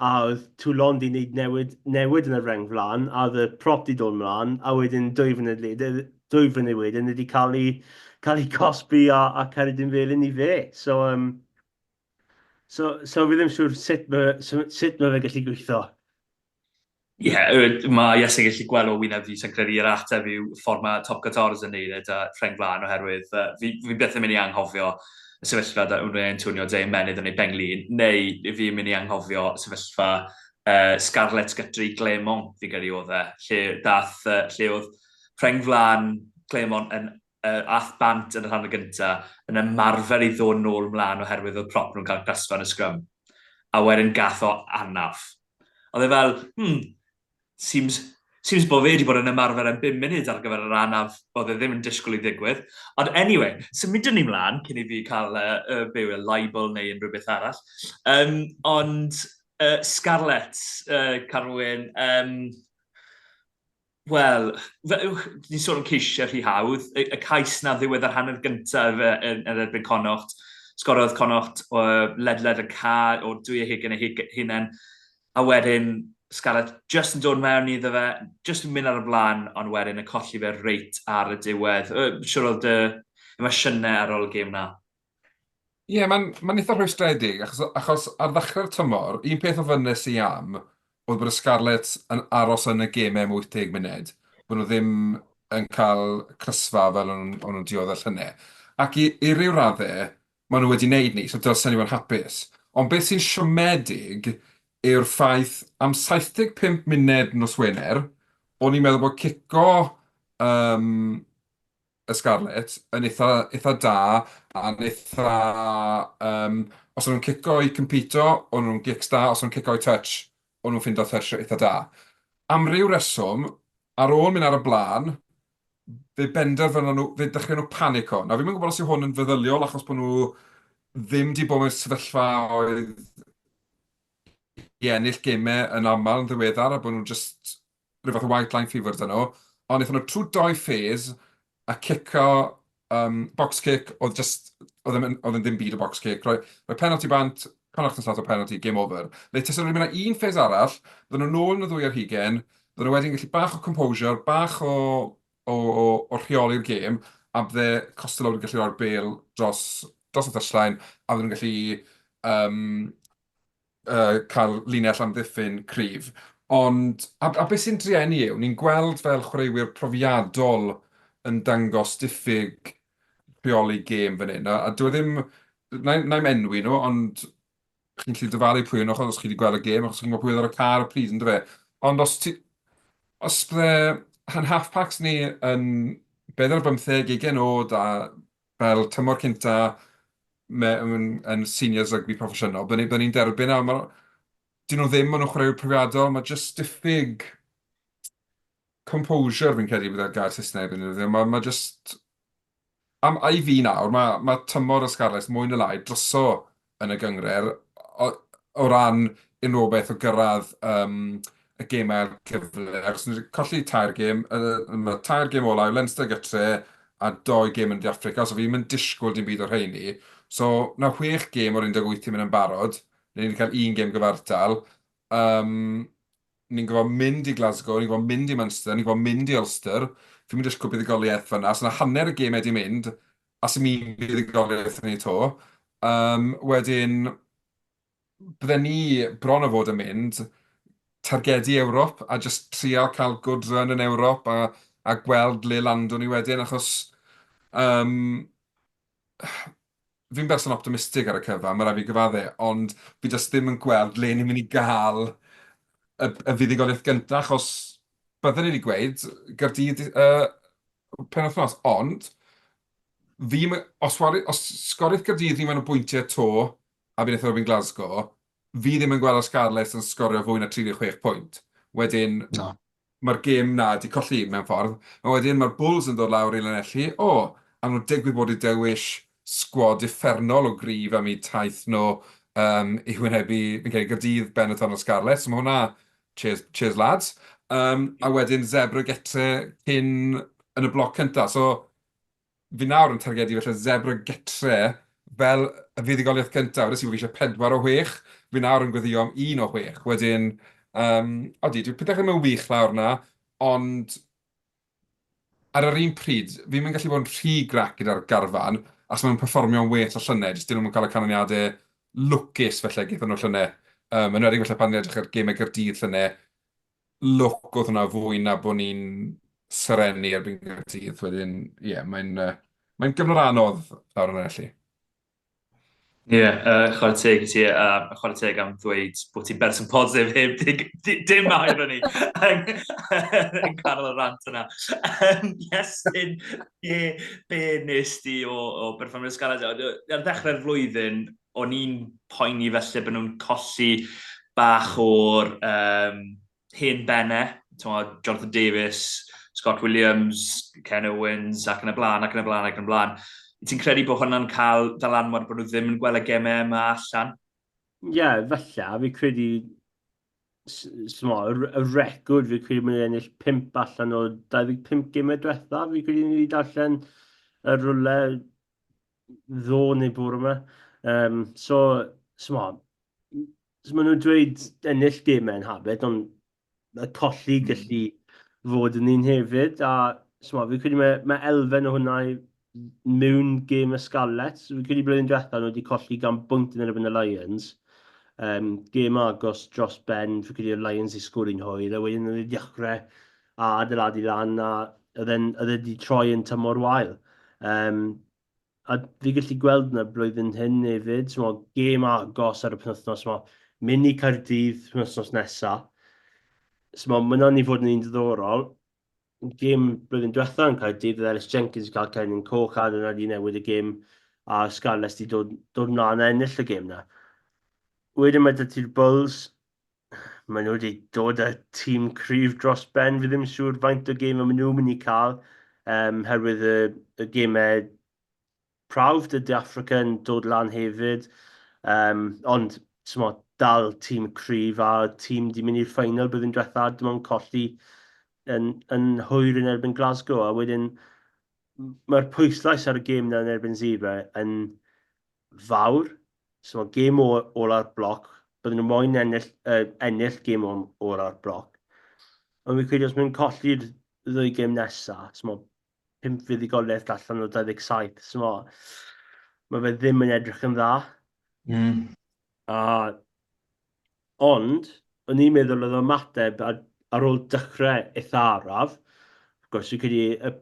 A oedd Toulon di wneud newid yn y reng flan, a oedd y prop di dod mlaen, a wedyn 2 funud wedyn wedi cael ei cosbi a Chaerdydd Felyn i fe. So fi ddim siŵr sut mae fe gallu gweithio. Mae Iesyn gallu gweld o wyneb fi sy'n credu i'r ateb yw ffordd mae top 14 yn neud a rheng flan oherwydd fi beth yn mynd i anghofio y sefyllfa wna'n Antonio De Menydd yn ei Benglin, neu fi'n mynd i anghofio sefyllfa Sgarlets gytri Clermont fi'n credu oedd lle oedd rheng flan Clermont yn ath bant yn y rhan y gyntaf yn ymarfer i ddod nôl mlaen oherwydd oedd prop nhw'n cael cysfa yn y sgrym. A wedyn gath o anaf. Oedd e fel, seems bod fe wedi bod yn ymarfer yn 5 munud ar gyfer yr anaf oedd e ddim yn disgwyl i ddigwydd. Ond anyway, symudwn ni mlaen cyn i fi cael byw y libel neu unrhyw beth arall. Ond Sgarlets, Carwyn, wel, ni'n sôn am ceisio rhy hawdd. Y cais na ddiwedd yr hanner gyntaf yn erbyn Connacht. Sgorodd Connacht ledled y ca o 2 hugain eu hunain. A wedyn, Sgarlet just yn dod mewn iddo fe, just yn mynd ar y blaen, ond wedyn y colli fe reit ar y diwedd. Siwr oedd dy emosiynau ar ôl y gêm na? Ie, mae'n eitha rhwystredig, achos ar ddechrau'r tymor, un peth o fynes i am oedd bod y Sgarlets yn aros yn y gemau am 80 munud. Bod nhw ddim yn cael crysfa fel o'n nhw'n dioddau llynau. Ac i ryw raddau, maen nhw wedi wneud ni, so dylsen ni fod yn hapus. Ond beth sy'n siomedig yw'r ffaith am 75 munud nos Wener, o'n i'n meddwl bod cico y Sgarlets yn eitha da, a'n eitha... os o'n nhw'n cico i compito, o'n nhw'n gics da, os o'n nhw'n cico i touch, o'n nhw'n ffindo touch eitha da. Am ryw reswm, ar ôl mynd ar y blaen, fe dechrau nhw panico. Na, fi'n gwybod os yw hwn yn feddyliol, achos bod nhw ddim di bod mewn sefyllfa oedd i ennill gemau yn aml yn ddiweddar, a bod nhw'n just rhyw fath o white line fever dyn nhw. Ond eithon nhw trwy 2 phase, a cico, box kick, oedd yn ddim byd o box kick. Rhoi penalty bant, panach yn slat o penalty, game over. Le tysyn nhw'n mynd â un phase arall, dyn nhw nôl yn y ddwy ar hugen, dyn nhw wedyn gallu bach o composure, bach o rheoli'r gêm, a bydde Costello yn gallu roi'r bel dros y touchline, a bydden nhw'n gallu cael linell am ddiffyn cryf. Ond, a beth sy'n drueni yw, ni'n gweld fel chwaraewyr profiadol yn dangos diffyg rheoli gêm fan hyn. A dwi ddim, na'i'm enwi nhw, ond chi'n gallu dyfalu pwy yn ochr os chi wedi gweld y gêm, achos chi'n gwybod pwy oedd ar y car y pryd, ynddo fe. Ond os bydde han half-packs ni yn 40-50 oed a fel tymor cynta yn seniors rygbi proffesiynol, byddwn ni'n derbyn a dyn nhw ddim, maen nhw'n chwaraewyr profiadol, mae just diffyg composure fi'n credu bydde'r gair Saesneg. Mae just... A i fi nawr, mae tymor y Sgarlets mwy na lai dryso yn y gyngred o ran unrhyw beth o gyrraedd y gemau'r cyfle. Achos ni'n colli 3 gêm, mae 3 gêm olau, Leinster gytre a 2 gêm yn De Affrica, so fi'n mynd disgwyl dim byd o'r rheini. So, na 6 gêm o'r 18 mynd yn barod, ni'n cael 1 gêm gyfartal. Ni'n gofod mynd i Glasgow, ni'n gofod mynd i Munster, ni'n gofod mynd i Ulster. Fi'n mynd disgwyl buddigoliaeth fyna, so na hanner y gêm wedi mynd, a sy'n mynd buddigoliaeth yn ei to. Wedyn, bydden ni bron o fod yn mynd, targedu Ewrop, a just trial cael good run yn Ewrop, a gweld le landwn ni wedyn, achos fi'n berson optimistig ar y cyfan, mae rai fi gyfadde, ond fi just ddim yn gweld le ni'n mynd i gael y fuddigoliaeth gyntaf, achos byddwn ni wedi gweud, Gaerdydd penwythnos, ond os sgoriaeth Gaerdydd ni mewn o bwyntiau to, a bydd eithaf yn Glasgow, fi ddim yn gweld y Sgarlets yn sgorio fwy na 36 pwynt. Wedyn, mae'r gêm na di colli mewn ffordd, a wedyn mae'r Bulls yn dod lawr i Lanylli, a nhw'n digwydd bod i dewis sgwad effernol o grif am eu taith nhw i wynebu, fi'n credu, Gaerdydd, Benwythnos o Sgarlets, so mae hwnna, cheers lads. A wedyn Zebra getre cyn yn y bloc cyntaf. So, fi nawr yn targedu felly Zebra getre fel y fuddigoliaeth cyntaf. Wedyn sy'n fi eisiau 4 o 6. Fi nawr yn gweddio am 1 o 6. Wedyn, dwi'n pethau yn mynd wych lawr na, ond ar yr un pryd, fi'n mynd gallu bod yn rhy grac gyda'r garfan, as mae'n perfformio'n well o llynau, jyst dyn nhw'n cael y canlyniadau lwcus felly gyda nhw llynau. Yn wedi felly pan ni edrych ar gemau Gaerdydd llynau, lwc oedd hwnna fwy na bod ni'n syrenu erbyn Gaerdydd. Wedyn, mae'n gyfnod anodd lawr yn Ennill. Chwarae teg i ti, a chwarae teg am ddweud bod ti'n berson positif heb dim air o'n i yn cael y rant yna. Iestyn, be nes ti o berfformio'r Sgarlets? Ar ddechrau'r flwyddyn, o'n i'n poeni felly bod nhw'n colli bach o'r hen bennau, Jonathan Davies, Scott Williams, Ken Owens, ac yn y blaen. Ti'n credu bod hwnna'n cael dylanwad bod nhw ddim yn gweld y gemau yma allan? Ie, falle. Fi credu y record fi credu mynd i ennill 5 allan o 25 gemau diwetha. Fi credu ni wedi darllen y rwle neu bwr yma. So, maen nhw'n dweud ennill gemau yn habit, ond y colli gallu fod yn un hefyd, a fi'n credu mae elfen o hwnna mewn gêm y Sgarlets. Fi'n credu blwyddyn diwethaf nhw wedi colli gan bwynt yn erbyn y Lions. Gêm agos dros ben, fi'n credu y Lions i sgwrdd un hwyr, a wedyn oedd wedi dechrau a adeiladu lan, a oedd wedi troi yn tymor wael. A fi gallu gweld yna blwyddyn hyn hefyd, gêm agos ar y penwythnos, mynd i Chaerdydd penwythnos nesaf. Mae hwnna'n i fod yn un diddorol. Gêm blwyddyn diwethaf yn Caerdydd, oedd Ellis Jenkins i cael cennin coch a dyna di newid y gêm, a Sgarlets di dod mlaen a ennill y gêm na. Wedyn mae 'da ti'r Bulls, maen nhw wedi dod â tîm cryf dros ben, fi ddim yn siŵr faint o gêm maen nhw'n mynd i cael, herwydd y gemau prawf, dydy Africa yn dod lan hefyd, ond dal tîm cryf a tîm di mynd i'r ffeinal blwyddyn diwethaf, dim ond colli yn hwyr yn erbyn Glasgow, a wedyn mae'r pwyslais ar y gêm na yn erbyn Zebra yn fawr. Gêm ola'r bloc, bydden nhw moyn ennill gêm ola'r bloc. Ond fi'n credu os mae'n colli'r ddwy gêm nesaf, 5 fuddugoliaeth allan o 27, mae fe ddim yn edrych yn dda. Ond, o'n i'n meddwl oedd ymateb ar ôl dechrau eitha araf, gwrs, fi'n credu y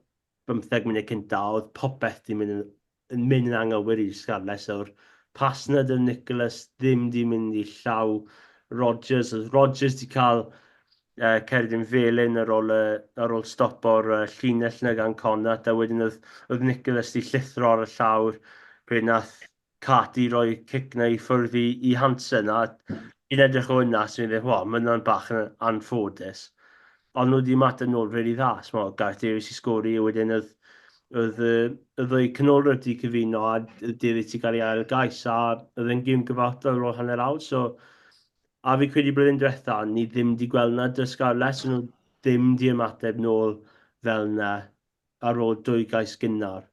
15 munud cynta, oedd popeth di mynd yn anghywir i'r Sgarlets. O'r pas na dy Nicholas ddim di mynd i llaw Rodgers. Oedd Rodgers di cael Cerdyn felyn ar ôl stop o'r llinell na gan Connacht, a wedyn oedd Nicholas di llithro ar y llawr, pryd nath Carty roi cic na i ffwrdd i Hansen, a i'n edrych o hynna, sy'n dweud, mae hwnna'n bach yn anffodus. Ond nhw wedi ymateb nôl rili dda. Gareth Davies i sgori, a wedyn oedd y ddwy canolwr wedi cyfuno a Davies ti gael ei ail gais, a oedd e'n gêm gyfartal ar ôl hanner awr. A fi credu blwyddyn diwetha, ni ddim di gweld na dy Sgarlets, nhw ddim di ymateb nôl fel na ar ôl 2 gais gynnar.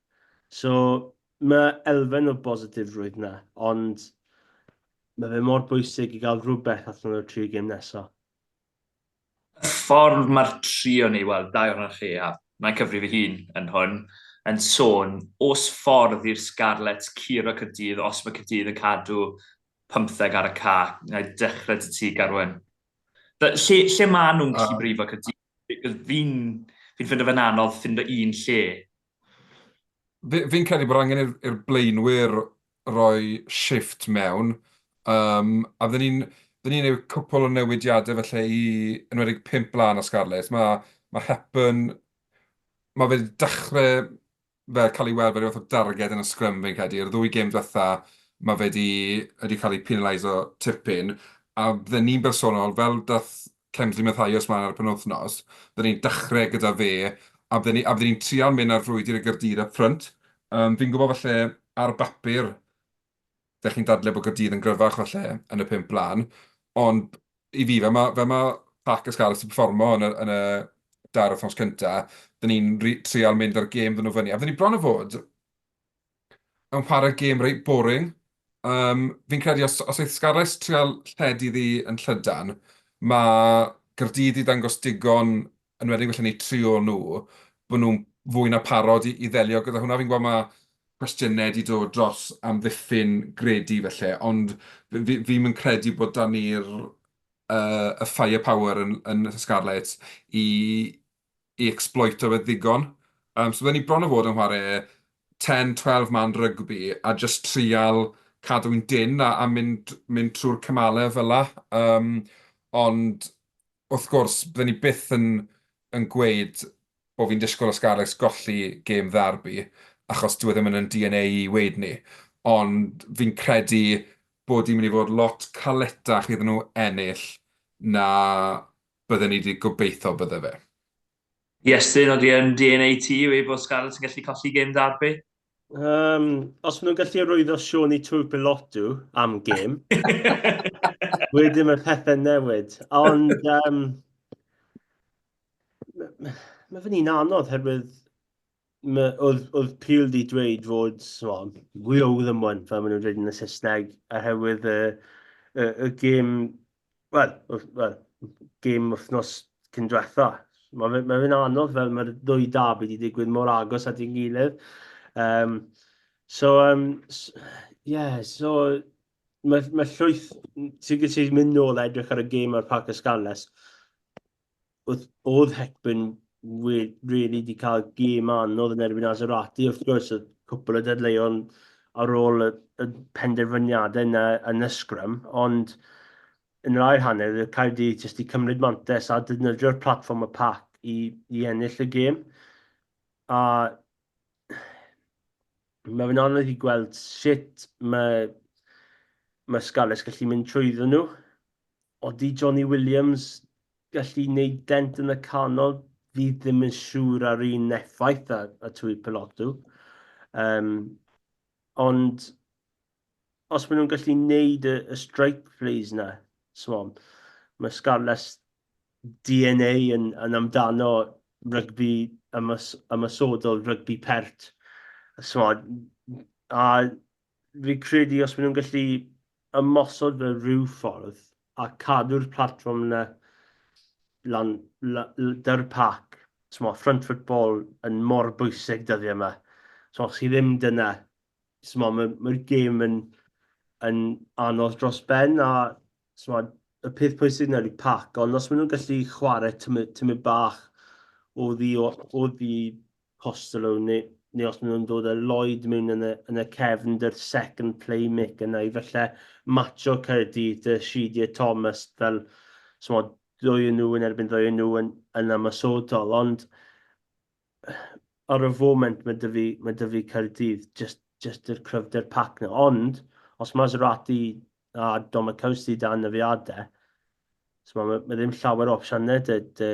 Mae elfen o bositifrwydd na, ond mae fe mor bwysig i gael rhywbeth allan o'r 3 gêm nesaf. Y ffordd mae'r trio ni, wel, 2 o'r chi, a mae'n cyfri fi hun yn hwn, yn sôn, os ffordd i'r Sgarlets curo Caerdydd, os mae Caerdydd yn cadw 15 ar y ca, neu dechrau dy ti Garwen. Lle mae nhw'n gallu brifo Caerdydd? Fi'n ffindo fe'n anodd ffindo un lle. Fi'n credu bod angen i'r blaenwyr roi shift mewn, a fydden ni'n neud cwpl o newidiadau felly i enwedig 5 blaen o Sgarlets. Mae Hepburn, mae fe dechrau fel cael ei weld fel rhywbeth o darged yn y sgrym fi'n credu. Yr 2 gêm diwetha, mae fe wedi cael ei penaliso tipyn, a fydden ni'n bersonol, fel dath Cemsli Mathias ma'n ar y penwythnos, fydden ni'n dechrau gyda fe, a fydden ni'n trial mynd ar frwydr y Gaerdydd up front. Fi'n gwybod falle ar bapur, fe chi'n dadlau bod Gaerdydd yn gryfach falle yn y 5 blaen, ond i fi, fe mae Pac y Sgarlets yn performo yn y 2 wythnos cyntaf, fydden ni'n trial mynd ar gêm ddyn nhw fyny. A fydden ni bron o fod yn chwarae gêm reit boring. Fi'n credu os oedd Sgarlets trial lledu ddi yn Llydan, mae Gaerdydd i dangos digon yn wedi felly ni trio nhw, bod nhw'n fwy na parod i ddelio gyda hwnna. Fi'n gwybod mae cwestiynau wedi dod dros amddiffyn gredi felly, ond fi'n mynd credu bod da ni'r y firepower yn Sgarlets i exploito fe ddigon. So fydden ni bron o fod yn chwarae 10-12 man rygbi a just trial cadw'n dyn a mynd trwy'r cymalau fel la. Ond wrth gwrs, bydden ni byth yn gweud bod fi'n disgwyl o Sgarlets golli gêm ddarbi, achos dwi ddim yn DNA i weid ni. Ond fi'n credu bod hi'n mynd i fod lot caletach iddyn nhw ennill na bydden ni wedi gobeithio bydde fe. Iestyn, oeddi yn DNA ti yw bod Sgarlets yn gallu colli gêm darbi? Os maen nhw'n gallu arwyddo Sioni Twr Pilotw am gêm, wedyn mae pethau newid. Ond mae fy'n anodd herwydd oedd Peel di dweud fod we owe them one, fel maen nhw'n dweud yn y Saesneg, oherwydd y gêm, gêm wythnos cyn diwetha. Mae fe'n anodd fel mae'r ddwy dab wedi digwydd mor agos at ei gilydd. Um, so, mae llwyth sy'n gallu mynd nôl edrych ar y gêm ar Parc y Sgarlets. Oedd Hecbyn really wedi cael gêm anodd yn erbyn Aserati, wrth gwrs, y cwpl o dadleuon ar ôl y penderfyniadau yna yn y sgrym, ond yn yr ail hanner, y Chaerdydd jyst i cymryd mantes a defnyddio'r platfform y pac i ennill y gêm. A mae fe'n anodd i gweld sut mae Sgarlets gallu mynd trwyddo nhw. Odi Johnny Williams gallu gwneud dent yn y canol, fi ddim yn siŵr ar un effaith a twy pelotw. Ond os maen nhw'n gallu gwneud y strike plays na, mae Sgarlets DNA yn amdano rygbi ymasodol, rygbi pert. A fi credu os maen nhw'n gallu ymosod fe rhyw ffordd a cadw'r platform yna dy'r pac. Front football yn mor bwysig dyddiau yma. Os chi ddim dyna, mae'r gêm yn anodd dros ben a y peth pwysig yna yw pac, ond os maen nhw'n gallu chwarae tymau bach o ddi Costello neu os maen nhw'n dod â Lloyd mewn yn y cefn dy'r second playmaker yna i falle matcho Chaerdydd, Sheedy Thomas fel dwy nhw yn erbyn ddwy nhw yn ymasodol, ond ar y foment mae dy fi Chaerdydd just yr cryfder pac na, ond os Maserati a Domacowski dan y fiadau, mae ddim llawer o opsiynau dy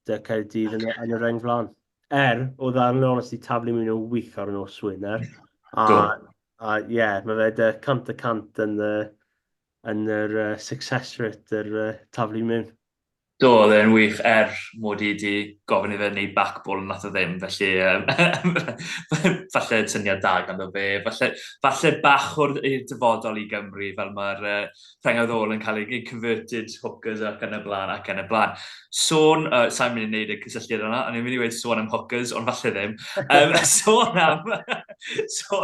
Chaerdydd yn y reng flan. Oedd arno honest i taflu mewn yn wych ar nos Wener. A mae fe dy cant y cant yn yr success rate, yr taflu mewn. Do, oedd e'n wych mod i wedi gofyn i fe wneud backball nath o ddim, felly falle syniad da ganddo fe. Falle bach o'r dyfodol i Gymru, fel mae'r rhengoddol yn cael ei converted hookers ac yn y blaen. Sa'n mynd i wneud y cysylltiad yna, ond i'n mynd i wedi sôn am hookers, ond falle ddim. So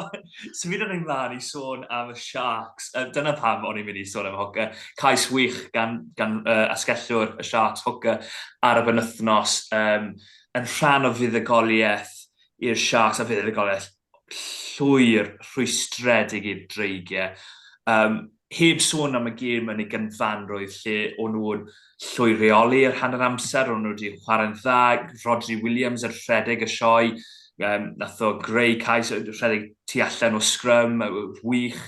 fydd yn ymlaen i sôn am y Sharks. Dyna pam o'n i'n mynd i sôn am hooker. Cais wych gan asgellwr y Sharks hooker ar y benwythnos yn rhan o fuddugoliaeth i'r Sharks a fuddugoliaeth llwyr rhwystredig i'r Dreigiau. Heb sôn am y gêm yn ei gynfanrwydd lle o'n nhw'n llwy reoli ar hanner amser, o'n nhw wedi chwarae'n dda, Rhodri Williams yr rhedeg y sioe, nath o greu cais rhedeg tu allan o sgrym, wych.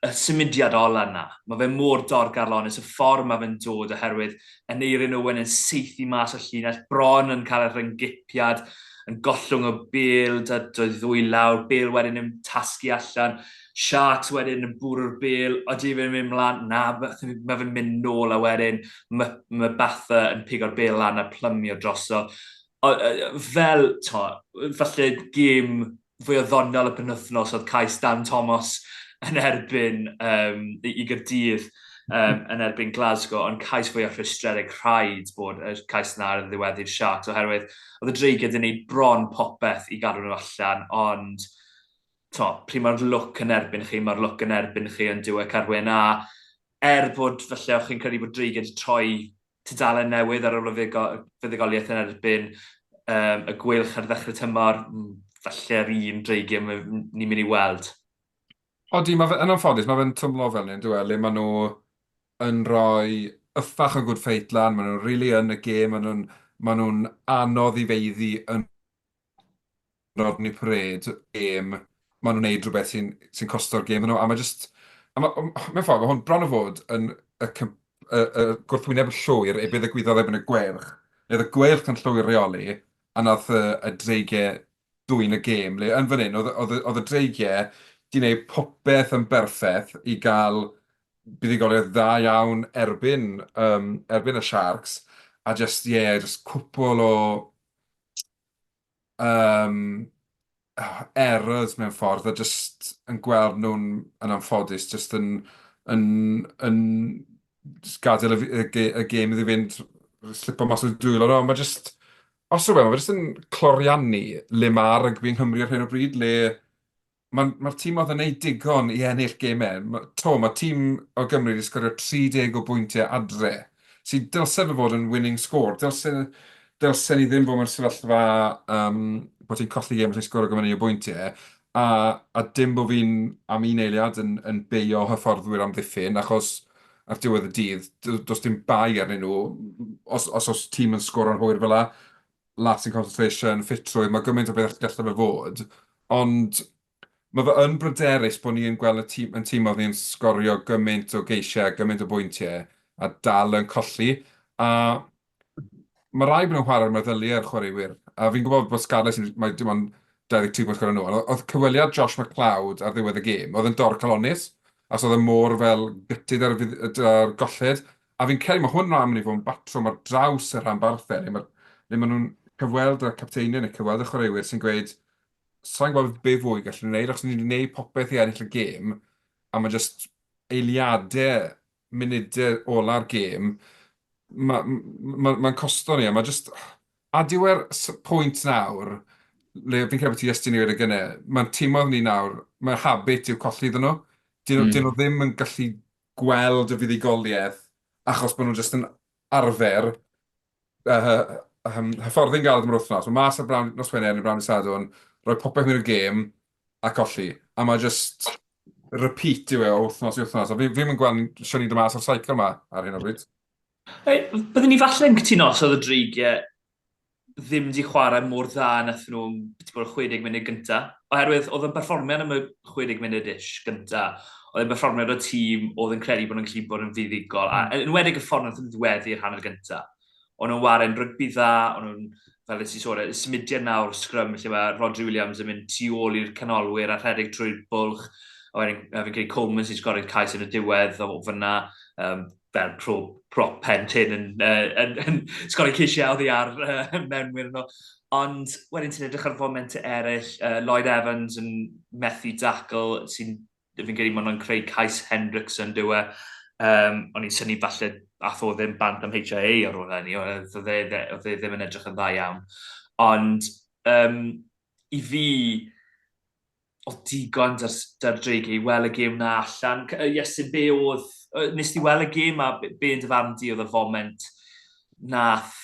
Y symudiad ola yna, mae fe mor dorgarlonus, y ffordd mae fe'n dod oherwydd Aneurin Owen yn seithi mas o llinell, bron yn cael y ryngipiad, yn gollwng o bêl, doedd ddwy lawr, bêl wedyn yn tasgu allan, Sharks wedyn yn bwrw'r bêl, odi fe'n mynd mlaen, na, mae fe'n mynd nôl a wedyn, mae Batha yn pigo'r bêl lan a plymio droso. Fel, falle gêm fwy o ddoniol y penwythnos oedd cais Dan Thomas yn erbyn i Gaerdydd yn erbyn Glasgow, ond cais fwy o rhwystredig rhaid bod y cais yna ar ddiweddu'r Sharks, oherwydd oedd y Dreigiau wedi gwneud bron popeth i gadw nhw allan, ond pryd mae'r look yn erbyn chi, mae'r look yn erbyn chi yn diwedd Carwyn, a bod falle o'ch chi'n credu bod Dreigiau wedi troi tudalen newydd ar ôl y fuddugoliaeth yn erbyn y Gweilch ar ddechrau tymor, falle'r un Dreigiau ni'n mynd i weld. Odi, yn anffodus, mae fe'n twmlo fel ni'n dweud, le maen nhw yn rhoi yffach o good fight lan, maen nhw'n really yn y gêm, maen nhw'n anodd i feiddi yn rodni pred gêm, maen nhw'n neud rhywbeth sy'n costo'r gêm nhw, a mae just, mewn ffordd, mae hwn bron o fod yn y gwrthwyneb llwyr e bydd y gwyddoedd ebyn y Gweilch. Bydd y Gweilch yn llwyr reoli, a nath y Dreigiau dwy'n y gêm, le yn fan hyn, oedd y Dreigiau di wneud popeth yn berffaith i gael buddigoliaeth dda iawn erbyn y Sharks, a just cwpl o errors mewn ffordd, a just yn gweld nhw'n yn anffodus, just yn just gadael y gêm iddi fynd, slipo mas o'r dwylo nhw. Mae just, os yw'n mae just yn cloriannu le mae rygbi yng Nghymru ar hyn o bryd, le mae'r tîm oedd yn neud digon i ennill gemau. Mae tîm o Gymru wedi sgorio 30 o bwyntiau adre, sy'n dylse fe fod yn winning score. Dylse ni ddim bod mewn sefyllfa bod ti'n colli gem yn sgorio gymaint o bwyntiau, a dim bod fi'n am un eiliad yn beio hyfforddwyr am ddiffyn, achos ar diwedd y dydd, does dim bai arnyn nhw, os tîm yn sgoro'n hwyr fel la, lapse in concentration, ffitrwydd, mae gymaint o beth gallai fe fod, ond mae fe yn bryderus bod ni'n gweld y tîm oedd ni'n sgorio gymaint o geisiau, gymaint o bwyntiau, a dal yn colli, a mae rai bod nhw'n chwarae'r meddyliau'r chwaraewyr, a fi'n gwybod bod Sgarlets mae dim ond 22 pwynt gyda nhw, oedd cyweliad Josh McLeod ar ddiwedd y gêm, oedd yn dor calonis, a so oedd y môr fel gytid ar golled, a fi'n credu mae hwn rhan mynd i fod yn batrwm ar draws y rhanbarthau, le maen nhw'n cyfweld y capteiniau neu cyfweld y chwaraewyr sy'n gweud, sa'n gwybod be fwy gallen nhw'n neud, achos ni'n gwneud popeth i ennill y gêm, a mae just eiliadau, munudau ola'r gêm, mae'n costo ni, a mae just, a diwer pwynt nawr, le fi'n credu bod ti ystyn i wedi gynnu, mae'n tîmodd ni nawr, mae'r habit i'w colli ddyn nhw. Dyn nhw ddim yn gallu gweld y fuddigoliaeth, achos bod nhw jyst yn arfer hyfforddi'n galed am yr wythnos. Mae mas o'r nos Wener yn y Brawn y Sadwrn, rhoi popeth mewn y gêm a colli. A mae just repeat yw e o wythnos i wythnos. A fi'n mynd gweld sio ni dy mas o'r cycle yma ar hyn o bryd. Byddwn ni falle yn cytuno os oedd y Dreigiau ddim wedi chwarae mor dda nath nhw'n beth bod 60 munud gyntaf. Oherwydd, oedd yn perfformiad am y 60 munud ish gyntaf. Oedd yn perfformiad o tîm, oedd yn credu bod nhw'n gallu bod yn fuddigol. A yn wedig y ffordd nath nhw'n ddweddu'r hanner gyntaf. Ond nhw'n waren rygbi dda, ond nhw'n, fel ydych chi'n sôn, symudiad nawr sgrym, lle mae Rodri Williams yn mynd tu ôl i'r canolwyr a rhedeg trwy'r bwlch. A wedyn, fi'n credu Coleman sy'n sgorio'r cais yn y diwedd o fyna, fel prop pen tin yn sgori ceisiau oddi ar mewnwyr nhw. Ond wedyn ti'n edrych ar foment eraill, Lloyd Evans yn methu dacl, sy'n fi'n credu mae nhw'n creu cais Hendrickson dywe. O'n i'n syni falle ath o ddim bant am HIA ar ôl hynny, oedd e ddim yn edrych yn dda iawn. Ond i fi, o digon dy'r Dreigiau i weld y gêm na allan. Iestyn, be oedd, nes ti weld y gêm a be yn dyfarnu di oedd y foment nath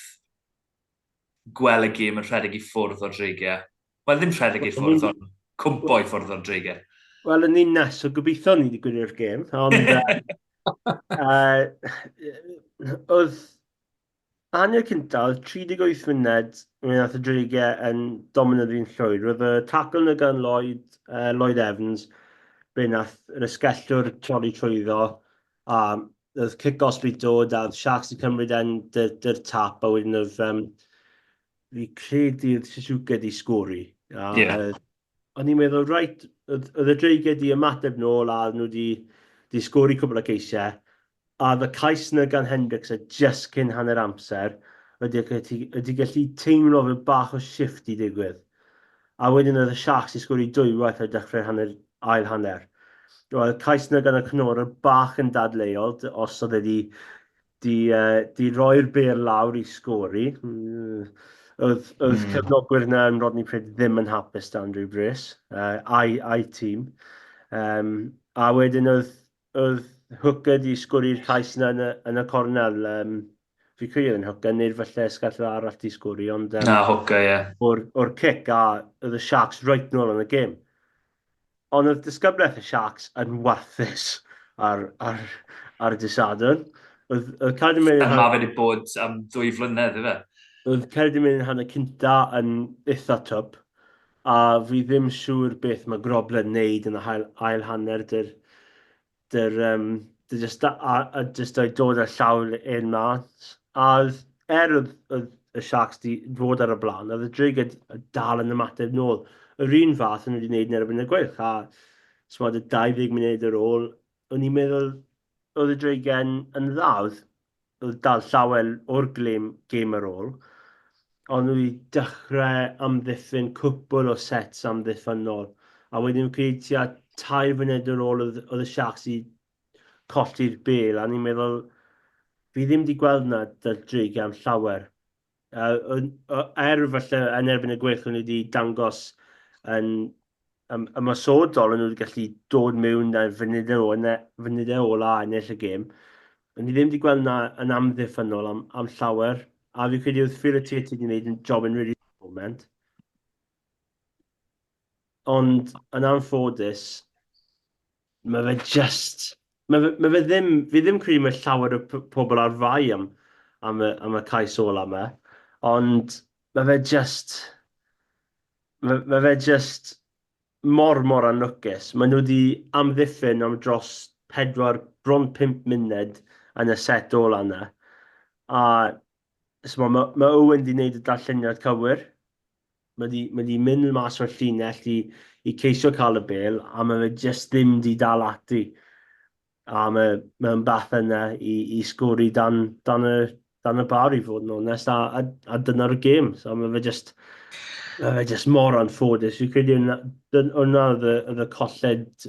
gweld y gêm yn rhedeg i ffwrdd o'r Dreigiau? Wel, ddim rhedeg i ffwrdd, ond cwmpo i ffwrdd o'r Dreigiau. Wel, yn un nes, o gobeithio ni wedi gwylio'r gêm, ond oedd hanner cyntaf, oedd 38 munud, mi nath y Dreigiau yn dominant un llwyr. Roedd y tacl na gan Lloyd Evans, be nath yr ysgellwr troli trwyddo, a oedd kick-off wedi dod, a oedd Sharks wedi cymryd dy'r tap, a wedyn oedd fi credu'r Suzuka wedi sgori. O'n i'n meddwl, reit, oedd y Dreigiau wedi ymateb nôl, a nhw wedi sgori cwbl o geisiau, a oedd y cais na gan Hendricks just cyn hanner amser, wedi gallu teimlo fe bach o shift i digwydd. A wedyn oedd y Sharks i sgori dwywaith ar dechrau ail hanner. Oedd y cais na gan y Cnor bach yn dadleuol, os oedd wedi rhoi'r ber lawr i sgori. Oedd cefnogwyr na yn Rodney Prid ddim yn hapus dan rhyw bris, a'i tîm. A wedyn oedd Hwca di sgori'r cais yna yn y cornel. Fi credu yn Hwca, nid falle sgallio arall di sgori, ond Hwca, ie. O'r cic, a oedd y Sharks reit nôl yn y gêm. Ond oedd disgybleth y Sharks yn warthus ar dysadwn. Oedd Chaerdydd mynd... Yn ma fe wedi bod am 2 flynedd, efe? Oedd Chaerdydd mynd yn hanner cynta yn eitha twp, a fi ddim siŵr beth mae Grobler yn neud yn y ail hanner just o'i dod ar llawl un mas. A oedd y Sharks di fod ar y blaen, oedd y Dreigiau dal yn ymateb nôl. Yr un fath yn wedi gwneud yn erbyn y Gweilch, a smod y 20 munud ar ôl, o'n i'n meddwl oedd y Dreigiau yn dda, oedd dal llawel o'r gêm ar ôl, ond wedi dechrau amddiffyn cwpl o sets amddiffynol, a wedyn credu tua 2 munud ar ôl oedd y Sharks i colli'r bel, a ni'n meddwl, fi ddim wedi gweld na dy'r Dreigiau am llawer. Falle yn erbyn y Gweilch o'n wedi dangos yn ymosodol o'n nhw wedi gallu dod mewn a funudau ola a ennill y gêm. O'n i ddim wedi gweld na yn amddiffynol am llawer. A fi credu oedd ffyr y tîr wedi gwneud yn job yn really moment. Ond yn anffodus, mae fe just... fi ddim credu mae llawer o pobl ar fai am y cais ola yma. Ond mae fe just... Mae fe just mor anlwcus. Mae nhw wedi amddiffyn am dros 4, bron 5 munud yn y set ola yna. A mae Owen wedi gwneud y darlleniad cywir. Mae wedi mynd mas o'r llinell i ceisio cael y bel, a mae fe just ddim wedi dal ati. A mae'n bath yna i sgori dan y bar i fod yn onest, a dyna'r gêm. So mae fe just mor anffodus. Fi'n credu hwnna oedd y colled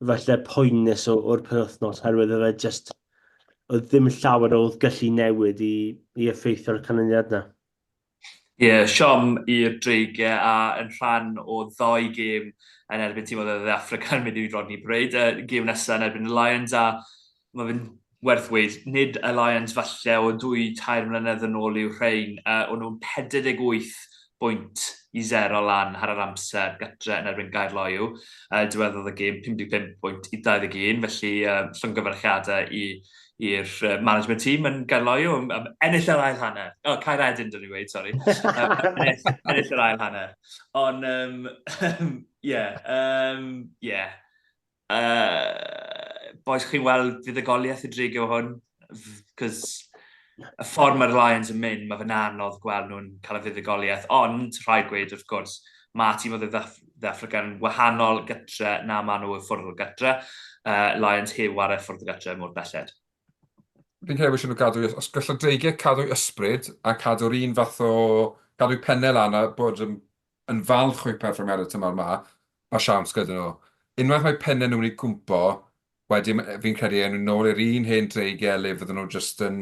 falle poenus o'r penwythnos, herwydd oedd ddim llawer oedd gallu newid i effeithio'r canlyniad yna. Siom i'r Dreigiau a yn rhan o 2 gêm yn erbyn tîm oedd y Africa yn mynd i rodni breid. Gêm nesaf yn erbyn y Lions, a mae fe'n werth weid, nid y Lions falle o 2-3 mlynedd yn ôl i'w rhain, o'n nhw'n 48 pwynt i 0 lan ar yr amser gytre yn erbyn Gaerloyw. Diweddodd y gêm 55 pwynt i 21, felly llongyfarchiadau i'r management team yn Gaerloyw, ennill yr ail hanner. Caeredin, dyn ni weid, sori. Ennill yr ail hanner. Ond, boes chi'n weld fuddugoliaeth y Dreigiau hwn, cos y ffordd mae'r Lions yn mynd, mae fe'n anodd gweld nhw'n cael y fuddugoliaeth, ond rhaid gweud, wrth gwrs, mae tîm oedd y Africa yn wahanol gytre na maen nhw y ffwrdd o gytre. Lions heb war y ffwrdd o gytre mor belled. Fi'n credu eisiau nhw gadw, os gallai Dreigiau cadw ysbryd a cadw'r un fath o, cadw pennau lan a bod yn falch o'i perfformiadau tymor yma, a siawns gyda nhw. Unwaith mae pennau nhw'n ei gwmpo, wedyn fi'n credu nhw'n nôl i'r un hen Dreigiau le fydden nhw just yn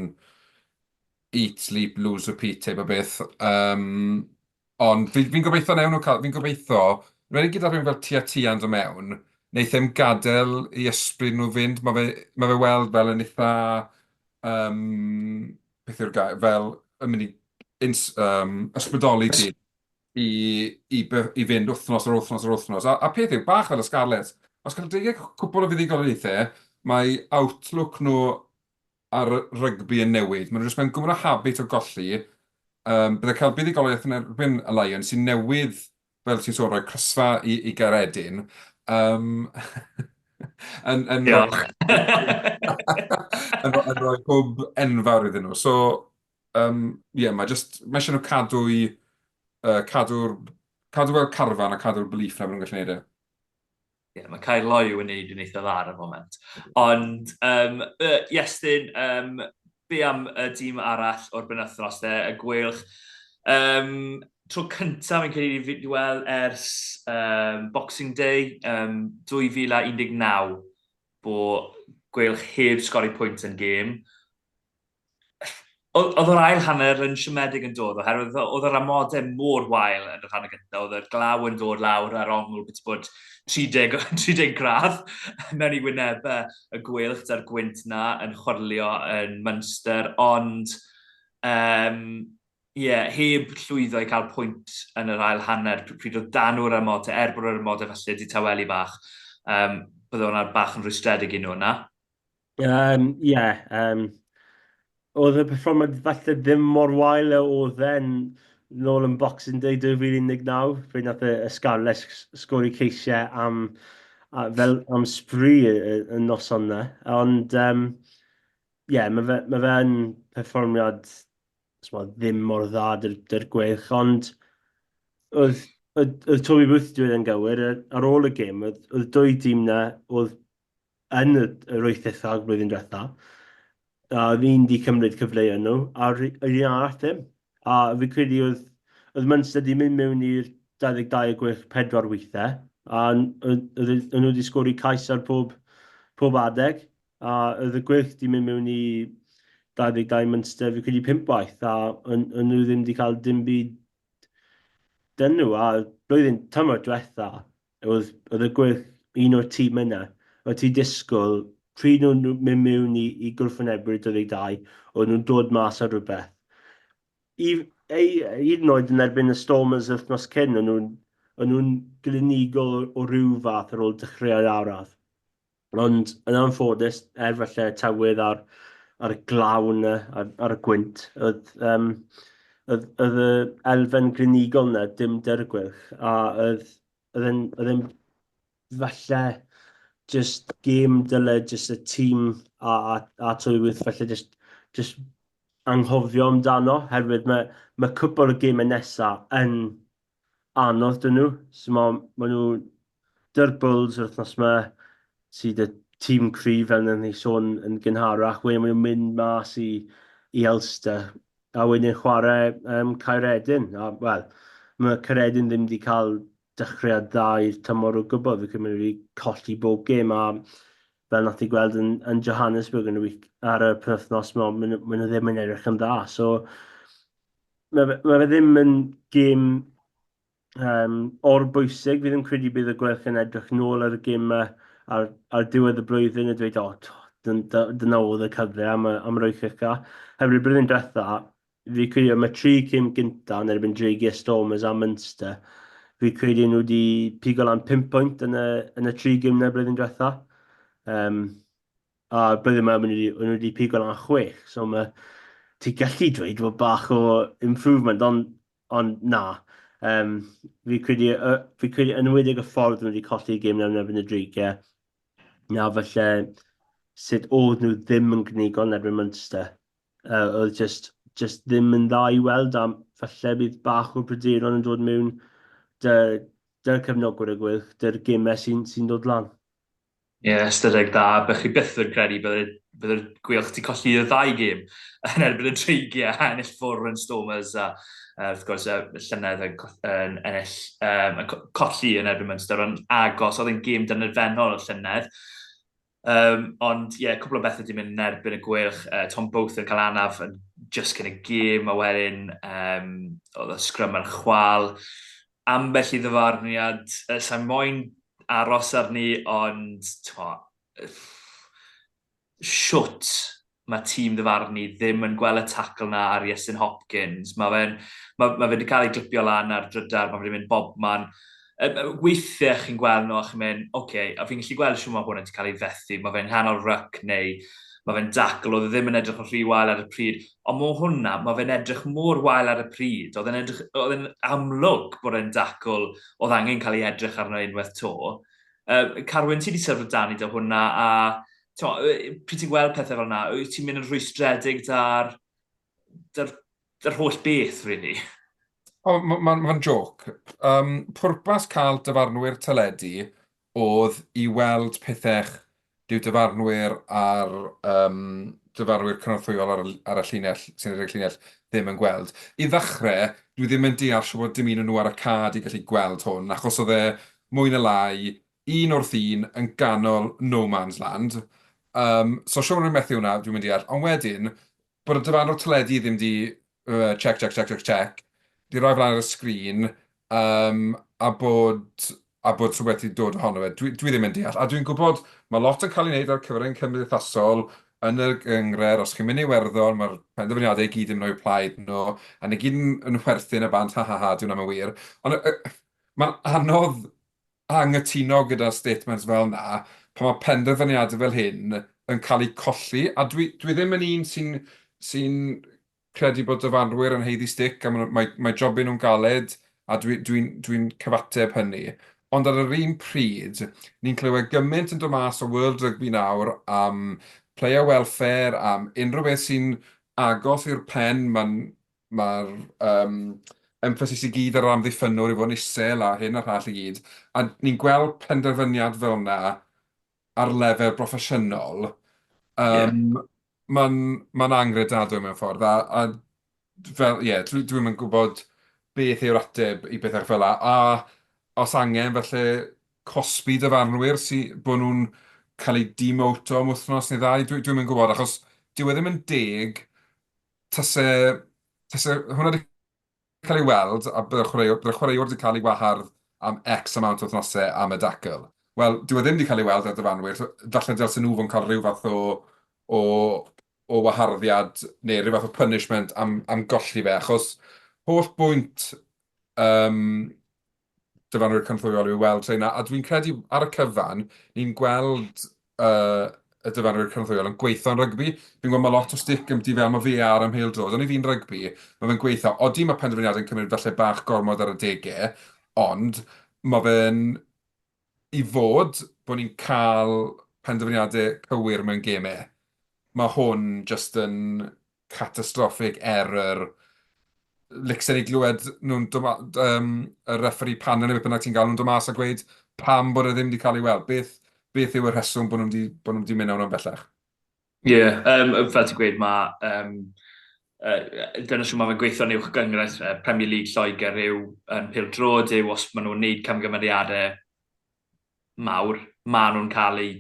eat, sleep, lose, repeat type o beth. Ond fi'n gobeithio newn nhw cael, fi'n gobeithio, rhaid gyda rhywun fel tia yn dod mewn, wneith e'n gadael i ysbryd nhw fynd. Mae fe weld fel yn eitha... beth yw'r gair, fel yn mynd i ysbrydoli ti i fynd wythnos ar wythnos. A peth yw, bach fel y Sgarlets, os cael Dreigiau cwpl o fuddugoliaethau, mae outlook nhw ar rygbi yn newid. Maen nhw'n mynd gwmwn o habit o golli. Byddai cael fuddugoliaeth yn erbyn y Lion sy'n newydd, fel ti'n sôn, rhoi crysfa i Gaeredin. Diolch. Yn rhoi hwb enfawr iddyn nhw. So, mae eisiau nhw cadw'r fel carfan a cadw'r belief na maen nhw'n gallu gwneud e. Mae Caerloyw yn neud yn eitha dda ar y foment. Ond, Iestyn, be am y dîm arall o'r benwythnos, y Gweilch. Tro cyntaf fi'n credu fi weld ers Boxing Day 2019 bod Gweilch heb sgori pwynt yn gêm. Oedd yr ail hanner yn siomedig yn dod, oherwydd oedd yr amodau mor wael yn y hanner gyntaf. Oedd yr glaw yn dod lawr ar ongl beth bod 30 gradd mewn i wynebau y Gweilch da'r gwynt na yn chwrlio yn Munster, ond heb llwyddo i cael pwynt yn yr ail hanner pryd oedd danw'r amodau, bod yr amodau falle di tawelu bach. Bydd hwnna bach yn rhwystredig i nhw yna. Oedd y perfformiad falle ddim mor wael oedd e'n nôl yn Boxing Day 2019, pryd nath y Sgarlets sgori ceisiau am spri y noson yna. Ond, mae fe'n perfformiad ddim mor dda dy'r Gweilch, ond oedd Toby Booth dweud yn gywir, ar ôl y gêm, oedd 2 dîm na oedd yn y rwystredig blwyddyn diwethaf, a fi'n di cymryd cyfleu nhw, a yr un arall ddim. A fi credu oedd Munster di mynd mewn i'r 22 Gweilch 4 weithiau, a oedd nhw wedi sgori cais ar pob adeg, a oedd y Gweilch di mynd mewn i 22 Munster, fi credu 5 waith, a yn nhw ddim wedi cael dim byd dyn nhw, a blwyddyn tymor diwetha, oedd y Gweilch un o'r tîm yna, oedd ti disgwyl, pryd nhw'n mynd mewn i gwrthwynebu'r 22, oedd nhw'n dod mas ar rhywbeth. Hyd yn oed yn erbyn y Stormers wythnos cyn, o'n nhw'n glinigol o ryw fath ar ôl dechreu'r araf. Ond yn anffodus, falle tywydd ar y glaw yna, ar y gwynt, oedd y elfen glinigol yna dim dyrgwylch, a oedd e'n falle just game dyle just y tîm a twywydd falle just anghofio amdano, herwydd mae cwpl o gemau nesaf yn anodd dyn nhw. So ma nhw dy'r Bulls yr wythnos yma sydd y tîm cryf fel yn ei sôn yn gynharach. Wedyn maen nhw'n mynd mas i Ulster a wedyn chwarae Chaerdydd. A wel, mae Chaerdydd ddim wedi cael dechreuad dda i'r tymor o gwbl. Fi'n credu wedi colli bob gêm a fel nath i gweld yn Johannesburg yn y ar y penwythnos, maen nhw ddim yn edrych yn dda. So, mae fe ddim yn gêm o'r bwysig. Fi ddim credu bydd y Gweilch yn edrych nôl ar y gêm ar diwedd y blwyddyn a dweud, dyna oedd y cyfle am yr wythnoca. Hefyd, blwyddyn diwetha, fi credu mae 3 gêm gyntaf yn erbyn Dreigiau, Stormers a Munster. Fi credu nhw wedi pigo lan 5 pwynt yn y 3 gêm na blwyddyn diwetha. A blwyddyn yma, nhw wedi pigo lan 6. So ti'n gallu dweud bod bach o improvement, ond na. Fi credu yn wedig y ffordd nhw wedi colli gêm yn erbyn y Dreigiau. Na, falle sut oedd nhw ddim yn gynigol yn erbyn Munster. Oedd just ddim yn dda i weld, a falle bydd bach o pryderon yn dod mewn dy'r cefnogwyr y Gweilch, dy'r gemau sy'n dod lan. Ie, ystadeg da. Bych chi byth yn credu bydd y Gweilch ti colli y 2 gêm yn erbyn y Dreigiau a ennill fawr yn Stormers a wrth gwrs y llynedd yn ennill colli yn erbyn Munster, ond agos oedd yn gêm dynnerfennol y llynedd. Ond ie, cwbl o bethau wedi mynd yn erbyn y Gweilch. Tom Booth yn cael anaf yn just cyn y gêm, a wedyn oedd y sgrym ar chwal. Ambell i ddyfarniad, sa'n moyn aros arni, ond siwt mae tîm ddyfarnu ddim yn gweld y tacl na ar Iestyn Hopkins. Mae fe wedi cael ei glipio lan ar drydar, mae fe wedi mynd bobman. Weithiau chi'n gweld nhw a chi'n mynd, a fi'n gallu gweld siw mae hwn wedi cael ei fethu. Mae fe'n hanol ryc neu mae fe'n dacl, oedd e ddim yn edrych o rhy wael ar y pryd. Ond mo hwnna, mae fe'n edrych mor wael ar y pryd. Oedd e'n amlwg bod e'n dacl oedd angen cael ei edrych arno unwaith to. Carwyn, ti wedi sylw dani dy hwnna, a pryd ti'n gweld pethau fel yna, wyt ti'n mynd yn rhwystredig da'r holl beth, really? Mae'n joc. Pwrpas cael dyfarnwyr teledu oedd i weld pethau dyw dyfarnwyr a'r dyfarnwyr cynorthwyol ar y llinell, sy'n edrych llinell, ddim yn gweld. I ddechrau, dwi ddim yn deall bod dim un nhw ar y cad i gallu gweld hwn, achos oedd e mwy na lai, 1 wrth 1 yn ganol no man's land. So siwr yn methu hwnna, dwi'n mynd deall. Ond wedyn, bod y dyfarnwr teledu ddim di check, di roi flaen ar y sgrin, a bod rhywbeth i dod ohono fe. Dwi ddim yn deall. A dwi'n gwybod, mae lot yn cael ei wneud ar cyfryn cymdeithasol yn y gyngred. Os chi'n mynd i Iwerddon, mae'r penderfyniadau i gyd yn rhoi plaid nhw, a ni gyd yn chwerthin y band, dwi'n am y wir. Ond mae'n anodd anghytuno gyda statements fel yna, pan mae penderfyniadau fel hyn yn cael eu colli, a dwi ddim yn un sy'n credu bod dyfarnwyr yn heiddi stick, a mae jobyn nhw'n galed, a dwi'n cyfateb hynny. Ond ar yr un pryd, ni'n clywed gymaint yn dod mas o World Rugby nawr am player welfare, am unrhyw beth sy'n agos i'r pen, mae'r emphasis i gyd ar amddiffynwyr i fod yn isel a hyn a'r llall i gyd. A ni'n gweld penderfyniad fel yna ar lefel broffesiynol. Mae'n angredadwy mewn ffordd. Dwi'n gwybod beth yw'r ateb i bethau fel yna. A os angen, felly cosbi dyfarnwyr bod nhw'n cael eu demoto am wythnos neu ddau, dwi'n gwybod, achos dyw e ddim yn deg, tase hwnna wedi cael ei weld, a byddai'r chwaraewr wedi cael ei wahardd am X amount o wythnosau am y dacl. Wel, dyw e ddim wedi cael ei weld ar dyfanwyr, falle dylsyn nhw fo'n cael rhyw fath o waharddiad neu rhyw fath o punishment am golli fe, achos holl bwynt dyfanwyr cynllwyol yw weld treina, a dwi'n credu ar y cyfan, ni'n gweld y dyfarnu'r cynllwyol yn gweithio'n rygbi. Fi'n gweld mae lot o stick am di fel mae fi ar ymheil drod. Ond i fi'n rygbi, mae fe'n gweithio. Odi mae penderfyniadau'n cymryd falle bach gormod ar y degau, ond mae fe'n i fod bod ni'n cael penderfyniadau cywir mewn gemau. Mae hwn just yn catastrophic error. Licsen i glywed nhw'n y referee panel neu beth bynnag ti'n gael nhw'n dod mas a gweud pam bod e ddim wedi cael ei weld. Beth yw y rheswm bod nhw wedi mynd o'n bellach? Ie, fel ti'n gweud, dyna sy'n mae'n gweithio yn uwch gyngres Premier League Lloegr yw yn pêl-drod yw os maen nhw'n gwneud camgymeriadau mawr, maen nhw'n cael ei...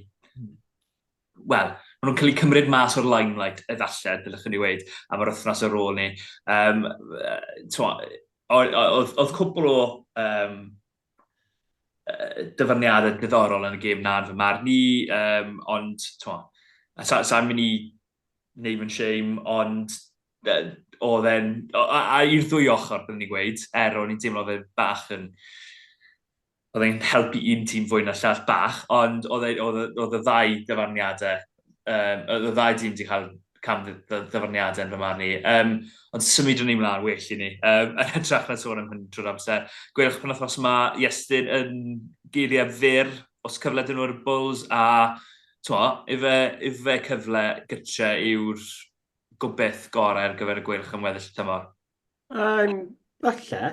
Wel, maen nhw'n cael ei cymryd mas o'r limelight, efallai, dylech yn ei weid, am yr wythnos ar ôl ni. Oedd cwbl o dyfarniadau diddorol yn y gêm na'n fy marn ni, ond sa'n mynd i name and shame, ond oedd e'n, a i'r ddwy ochr byddwn ni'n gweud, o'n i'n teimlo fe bach yn, oedd e'n helpu un tîm fwy na llall bach, ond oedd y ddau dyfarniadau, oedd y ddau tîm wedi cael cam ddyfarniadau yn fy marn ni. Ond symud yn ei mlaen well i ni. Yn hytrach na sôn am hyn trwy'r amser. Gweilch penwythnos mae Iestyn yn geiriau fyr os cyfle dyn nhw'r Bulls a fe cyfle gytre yw'r gobeith gorau ar gyfer y Gweilch yn weddill tymor? Falle.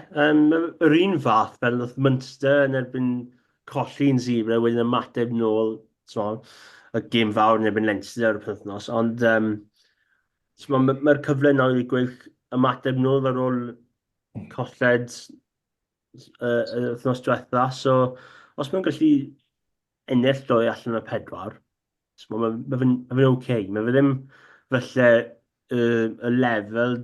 Yr un fath fel oedd Munster yn erbyn colli'n zebra wedyn ymateb nôl y gêm fawr yn erbyn Leinster ar y penwythnos. Ond mae'r cyfle nawr i Gweilch ymateb nôl ar ôl colled y wythnos diwetha. So, os mae'n gallu ennill 2 allan o 4, mae fe'n OK. Mae fe ddim falle y lefel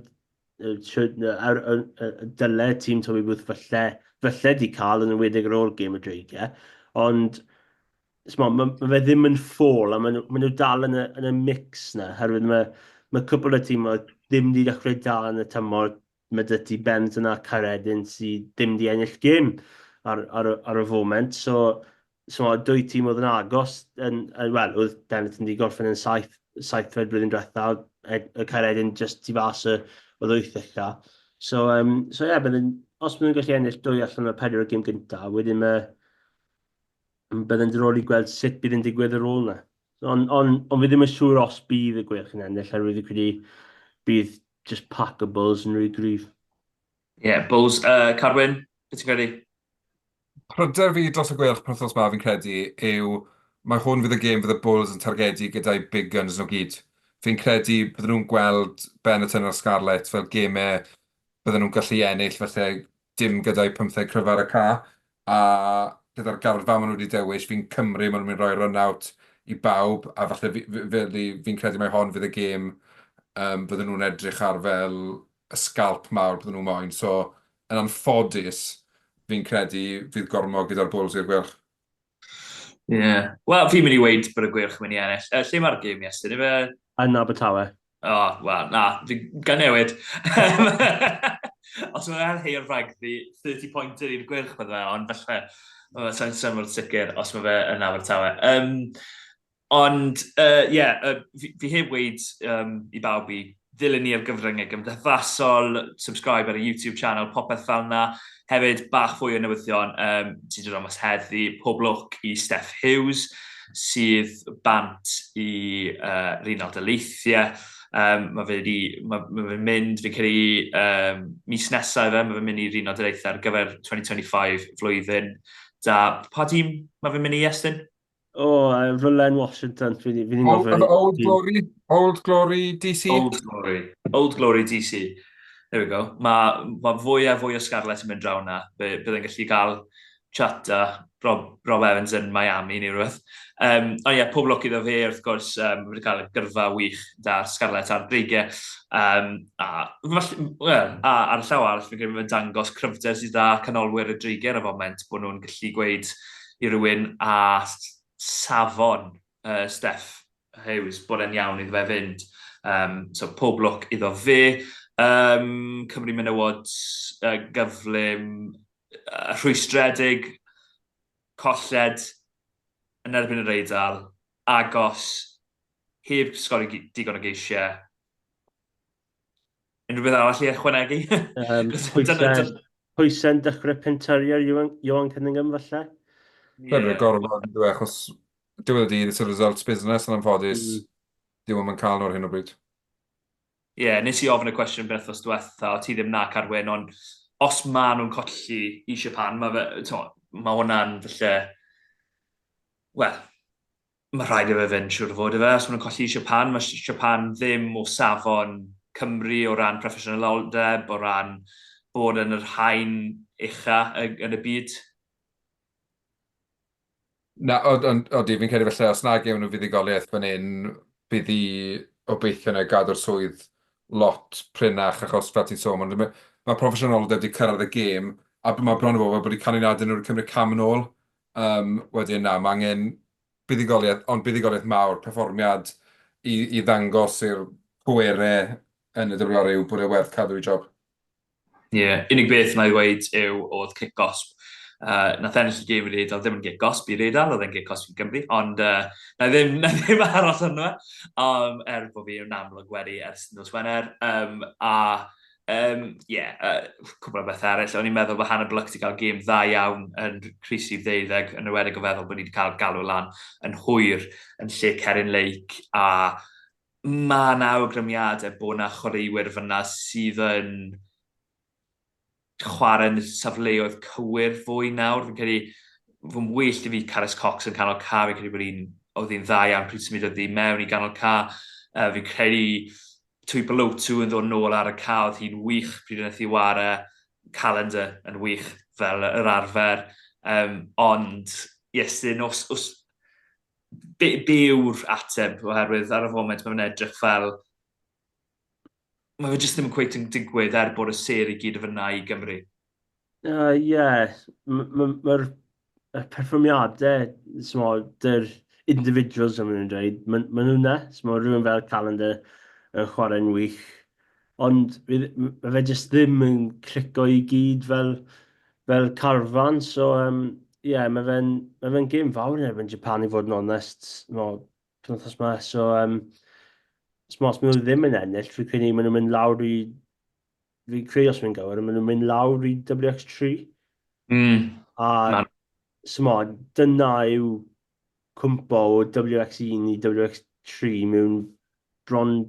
dyle tîm Toby Booth falle di cael yn ymwedig ar ôl gêm y Dreigiau. Ond mae fe ddim yn ffôl, a maen nhw dal yn y mix na, herwydd mae cwbl o tîm ddim wedi dechrau da yn y tymor. Mae dy ti Bent yna Chaerdydd sydd ddim wedi ennill gêm ar y foment. So 2 tîm oedd yn agos, wel, oedd Bent yn di gorffen yn 7 blwyddyn diwetha, y Chaerdydd just ti fas o 8 ucha. So os maen nhw'n gallu ennill 2 allan o 4 o gêm gyntaf, wedyn byddai'n diddorol i gweld sut bydd yn digwydd ar ôl yna. Ond fi ddim yn siŵr os bydd y Gweilch yn ennill, herwydd y credu bydd just pack o Bulls yn rhy gryf. Ie, Bulls. Carwyn, beth ti'n credu? Pryder fi dros y Gweilch penwythnos yma fi'n credu yw mae hwn fydd y gêm fydd y Bulls yn targedu gyda'i big guns nhw gyd. Fi'n credu bydden nhw'n gweld Benetton o'r Sgarlets fel gemau bydden nhw'n gallu ennill, felly dim gyda'i 15 cryfar y ca. A gyda'r garfa maen nhw wedi dewis, fi'n Cymru maen nhw'n mynd roi run-out i bawb, a falle fi'n credu mai hon fydd y gêm bydden nhw'n edrych ar fel y scalp mawr bydden nhw'n moyn. So, yn anffodus, fi'n credu fydd gormod gyda'r Bulls i'r Gweilch. Ie. Wel, fi'n mynd i weid bod y Gweilch yn mynd i ennill. Lle mae'r gêm, Iestyn? Yn Abertawe. Wel, na, gan newid. Os mae'n hei o'r Rygbi, 30 pwynt i'r Gweilch bydde, ond falle, sa'n symud sicr os mae fe yn Abertawe. Ond, fi heb weid i bawb i ddilyn ni ar gyfryngau gymdeithasol, subscribe ar y YouTube channel, popeth fel yna. Hefyd, bach fwy o newyddion, ti'n dod am heddi, pob lwc i Steph Hughes, sydd bant i Rheolau Daleithiau. Mae fe'n mynd, fi'n credu mis nesaf mae fe'n mynd i Rheolau Daleithiau ar gyfer 2025 flwyddyn. Pa tîm mae fe'n mynd i Iestyn? Rylen Washington. Old Glory DC? Old Glory DC. There we go. Mae fwy a fwy o Sgarlets yn mynd draw na. Byddai'n gallu cael chat a Rob Evans yn Miami neu rhywbeth. Ond ie, pob lwc iddo fe, wrth gwrs, wedi cael y gyrfa wych da'r Sgarlets a'r Dreigiau. Ar y llaw arall, fi'n credu mae'n dangos cryfder sydd â canolwyr y Dreigiau ar y foment, bod nhw'n gallu gweud i rywun a safon Steph Hughes bod e'n iawn iddo fe fynd. So pob lwc iddo fe. Cymru menywod gyflym rhwystredig, colled, yn erbyn yr Eidal, agos, heb sgori digon o geisiau. Unrhyw beth arall i ychwanegu? Pwysau'n dechrau pentyriau Iwan Cunningham falle? Byddai'n gorfod, achos diwedd y dydd, it's a results business yn anffodus, diwedd yn cael nhw'r hyn o bryd. Ie, nes i ofyn y cwestiwn beth os diwetha, o ti ddim na Carwyn, ond os ma nhw'n colli i Japan, mae hwnna'n falle... Wel, mae rhaid i fe fynd siwr o fod i fe. Os maen nhw'n colli i Japan, mae Japan ddim o safon Cymru o ran proffesiynoldeb, o ran bod yn yr haen ucha yn y byd. Na, odi, fi'n credu felly, os nag yw'n nhw fuddigoliaeth fan hyn, bydd i obeithio neu gadw'r swydd lot prynach, achos fel ti'n sôn, mae proffesiynoldeb wedi cyrraedd y gêm, a mae bron o bobl wedi canlyniadau nhw'n cymryd cam yn ôl. Wedyn na, mae angen buddigoliaeth mawr, perfformiad i ddangos i'r pwerau yn y WRU bod e werth cadw i job. Ie, unig beth na i ddweud oedd kick-gosp. Nath ennill y gêm i'r Eidal, ddim yn kick-gosp i'r Eidal, oedd e'n kick-gosp i Gymru, ond na ddim aros yno, bod fi yn amlwg wedi ers nos Wener. Cwbl o beth eraill. O'n i'n meddwl bod Hannah Blyc wedi cael gêm dda iawn yn Crisi 12, yn ywedig o feddwl bod ni wedi cael galw lan yn hwyr yn lle Cerin Lake, a mae na awgrymiadau bod na chwaraewyr fyna sydd yn chwarae'n safleoedd cywir fwy nawr. Fi'n credu fy mwyllt i fi Carys Cox yn canol ca, fi'n credu bod oedd hi'n dda iawn pryd symudodd hi mewn i ganol ca. Fi'n credu Twy Belotu yn ddod nôl ar y ca, oedd hi'n wych pryd yn eithaf wara, calendar yn wych fel yr arfer. Ond, Iestyn, be yw'r ateb oherwydd ar y foment mae'n edrych fel... Mae fe jyst ddim yn cweith yn digwydd bod y ser i gyd o fyna i Gymru. Mae'r perfformiadau, dy'r individuals yn mynd i'n dweud, maen nhw'n ne, mae rhywun fel calendar yn chwarae'n wych, ond mae fe jyst ddim yn clico i gyd fel carfan, so mae fe'n gêm fawr yn erbyn Japan i fod yn onest, penwthnos yma, so os maen nhw ddim yn ennill, fi'n credu maen nhw'n mynd lawr i, fi'n credu os mae'n gywir, maen nhw'n mynd lawr i WX3, dyna yw cwmpo o WX1 i WX3 mewn bron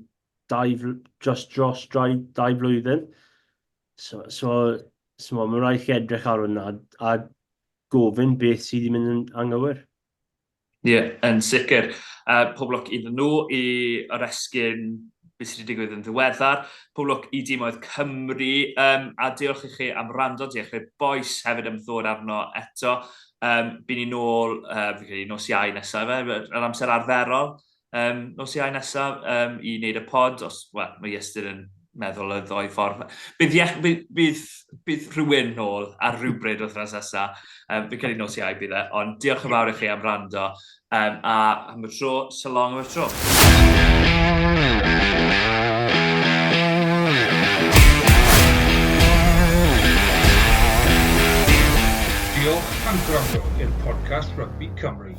dros 2 blwyddyn. So mae'n rhaid chi edrych ar hwnna a gofyn beth sydd wedi mynd yn anghywir. Ie, yn sicr. Pob lwc iddyn nhw i oresgyn beth sydd wedi digwydd yn ddiweddar. Pob lwc i dimoedd Cymru. A diolch i chi am rando, diolch i'r bois hefyd am ddod arno eto. Bydd ni nôl, fi'n credu, nos Iau nesaf, yn amser arferol. Nos Iau nesaf i wneud y pod, mae Iestyn yn meddwl y ddoi ffordd. Bydd rhywun nôl ar rhywbryd wrth ras nesaf. Fi'n credu nos Iau bydd e, ond diolch yn fawr i chi am rando. A am y tro, so long am y tro. Diolch am gwrando i'r podcast Rygbi Cymru.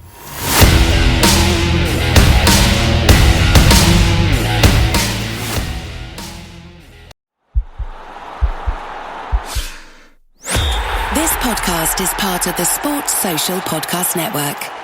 This podcast is part of the Sports Social Podcast Network.